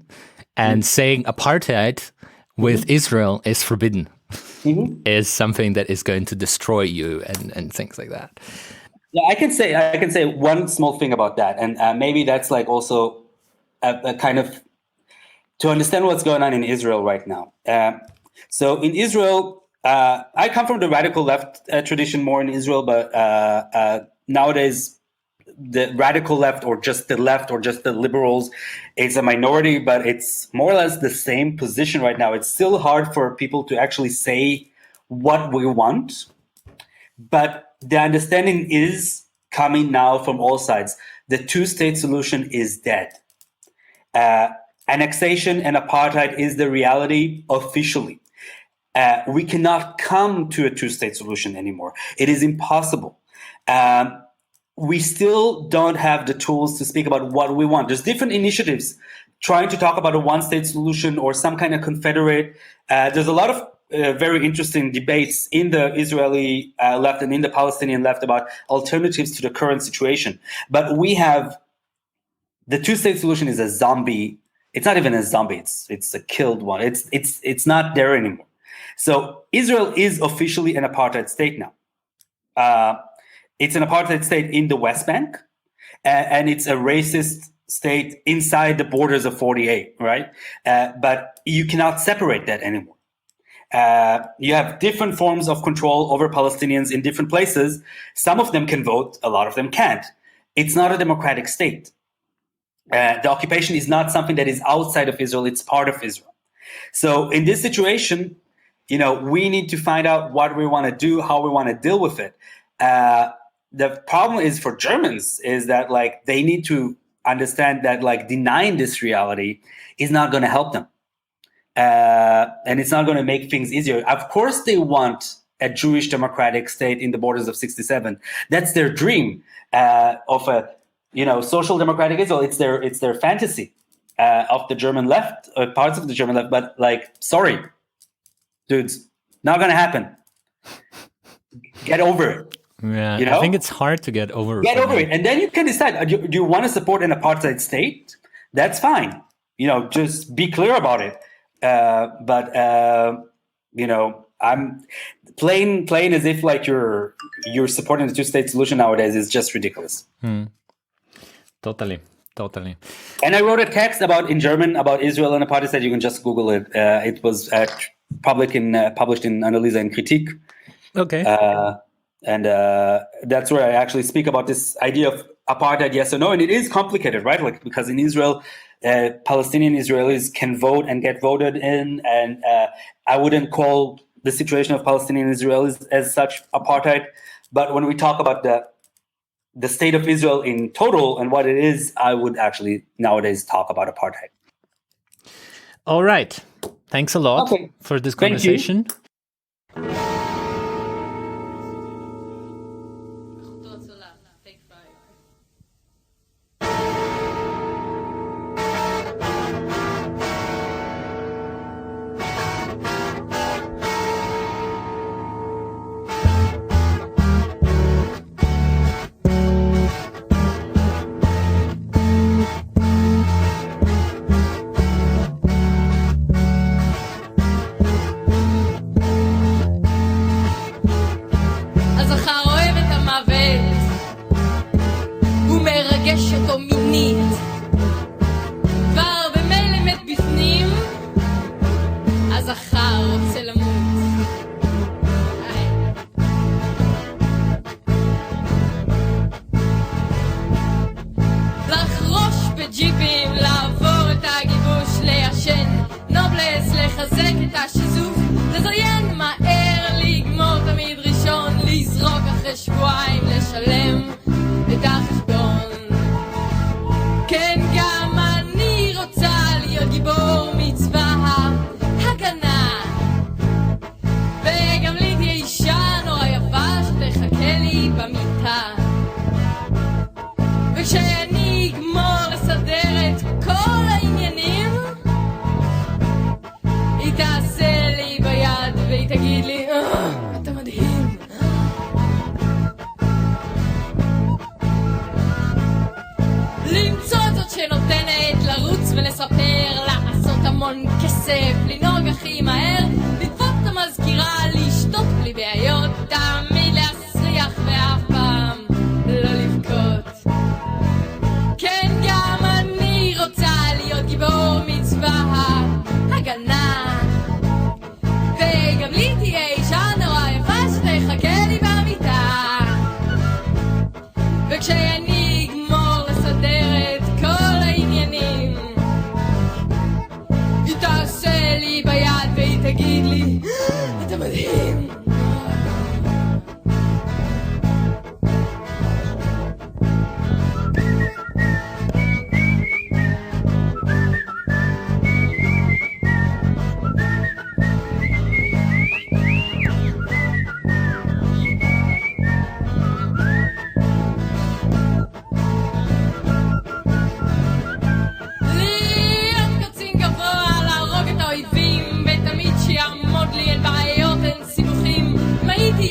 Speaker 3: and saying apartheid with Israel is forbidden, is something that is going to destroy you and things like that.
Speaker 5: Yeah, I can say one small thing about that, and maybe that's like also a kind of to understand what's going on in Israel right now. So in Israel, I come from the radical left tradition more in Israel, but nowadays the radical left or just the liberals is a minority, but it's more or less the same position right now. It's still hard for people to actually say what we want, but the understanding is coming now from all sides. The two-state solution is dead. Annexation and apartheid is the reality officially. We cannot come to a two-state solution anymore. It is impossible. We still don't have the tools to speak about what we want. There's different initiatives trying to talk about a one-state solution or some kind of confederate. There's a lot of very interesting debates in the Israeli left and in the Palestinian left about alternatives to the current situation. But we have the two-state solution is a zombie. It's not even a zombie. It's a killed one. It's not there anymore. So Israel is officially an apartheid state now. It's an apartheid state in the West Bank, and it's a racist state inside the borders of 48, right? But you cannot separate that anymore. You have different forms of control over Palestinians in different places. Some of them can vote, a lot of them can't. It's not a democratic state. The occupation is not something that is outside of Israel, it's part of Israel. So in this situation, we need to find out what we want to do, how we want to deal with it. The problem is for Germans is that they need to understand that denying this reality is not going to help them. And it's not going to make things easier. Of course they want a Jewish democratic state in the borders of 67. That's their dream of a social democratic Israel. It's their fantasy of the German left, parts of the German left. But sorry, dudes, not going to happen. Get over it.
Speaker 3: Yeah, I think it's hard to get over it.
Speaker 5: Get over it. And then you can decide, do you want to support an apartheid state? That's fine. Just be clear about it. But I'm playing as if you're supporting the two-state solution nowadays is just ridiculous.
Speaker 3: Totally.
Speaker 5: And I wrote a text in German about Israel and apartheid state. You can just Google it. It was published in Analyse and Kritik. Okay. And that's where I actually speak about this idea of apartheid, yes or no. And it is complicated, right? Because in Israel, Palestinian Israelis can vote and get voted in. And I wouldn't call the situation of Palestinian Israelis as such apartheid. But when we talk about the state of Israel in total and what it is, I would actually nowadays talk about apartheid.
Speaker 3: All right. Thanks a lot for this conversation.
Speaker 5: Thank you.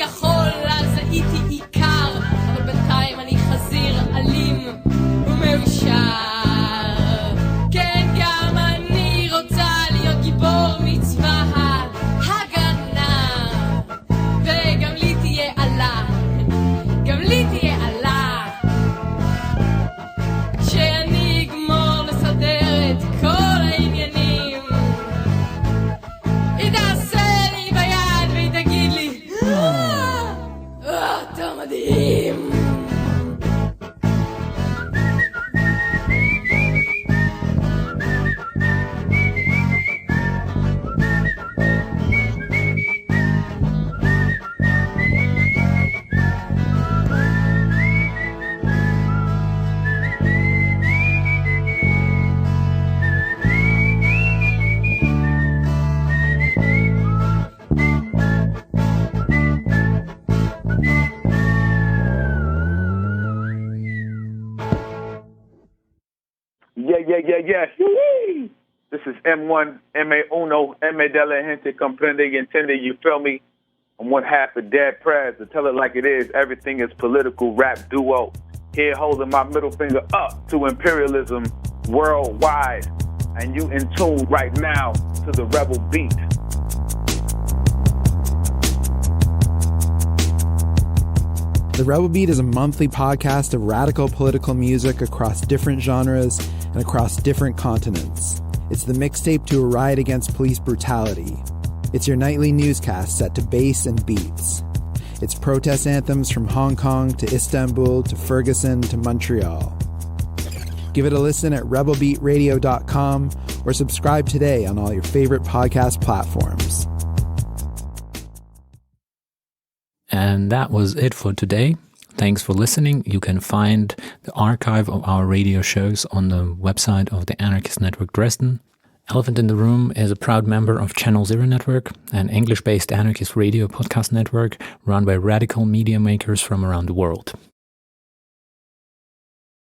Speaker 7: יכול אז הייתי עיקר, אבל בינתיים אני חזיר אלים ומאושר. כן, גם אני רוצה להיות גיבור מצבא ההגנה, וגם לי תהיה עלה, גם לי תהיה עלה, שאני אגמור לסדר את כל העניינים. היא תעשה לי ביד והיא תגיד לי אתה מדהים.
Speaker 8: Yeah. Woo-wee. This is M1, M-A-Uno, M-A de la gente, comprende y entiende, you feel me? I'm one half of Dead Prez, to tell it like it is, everything is political rap duo. Here holding my middle finger up to imperialism worldwide. And you in tune right now to the rebel beat.
Speaker 9: The Rebel Beat is a monthly podcast of radical political music across different genres and across different continents. It's the mixtape to a riot against police brutality. It's your nightly newscast set to bass and beats. It's protest anthems from Hong Kong to Istanbul to Ferguson to Montreal. Give it a listen at rebelbeatradio.com or subscribe today on all your favorite podcast platforms.
Speaker 3: And that was it for today. Thanks for listening. You can find the archive of our radio shows on the website of the Anarchist Network Dresden. Elephant in the Room is a proud member of Channel Zero Network, an English-based anarchist radio podcast network run by radical media makers from around the world.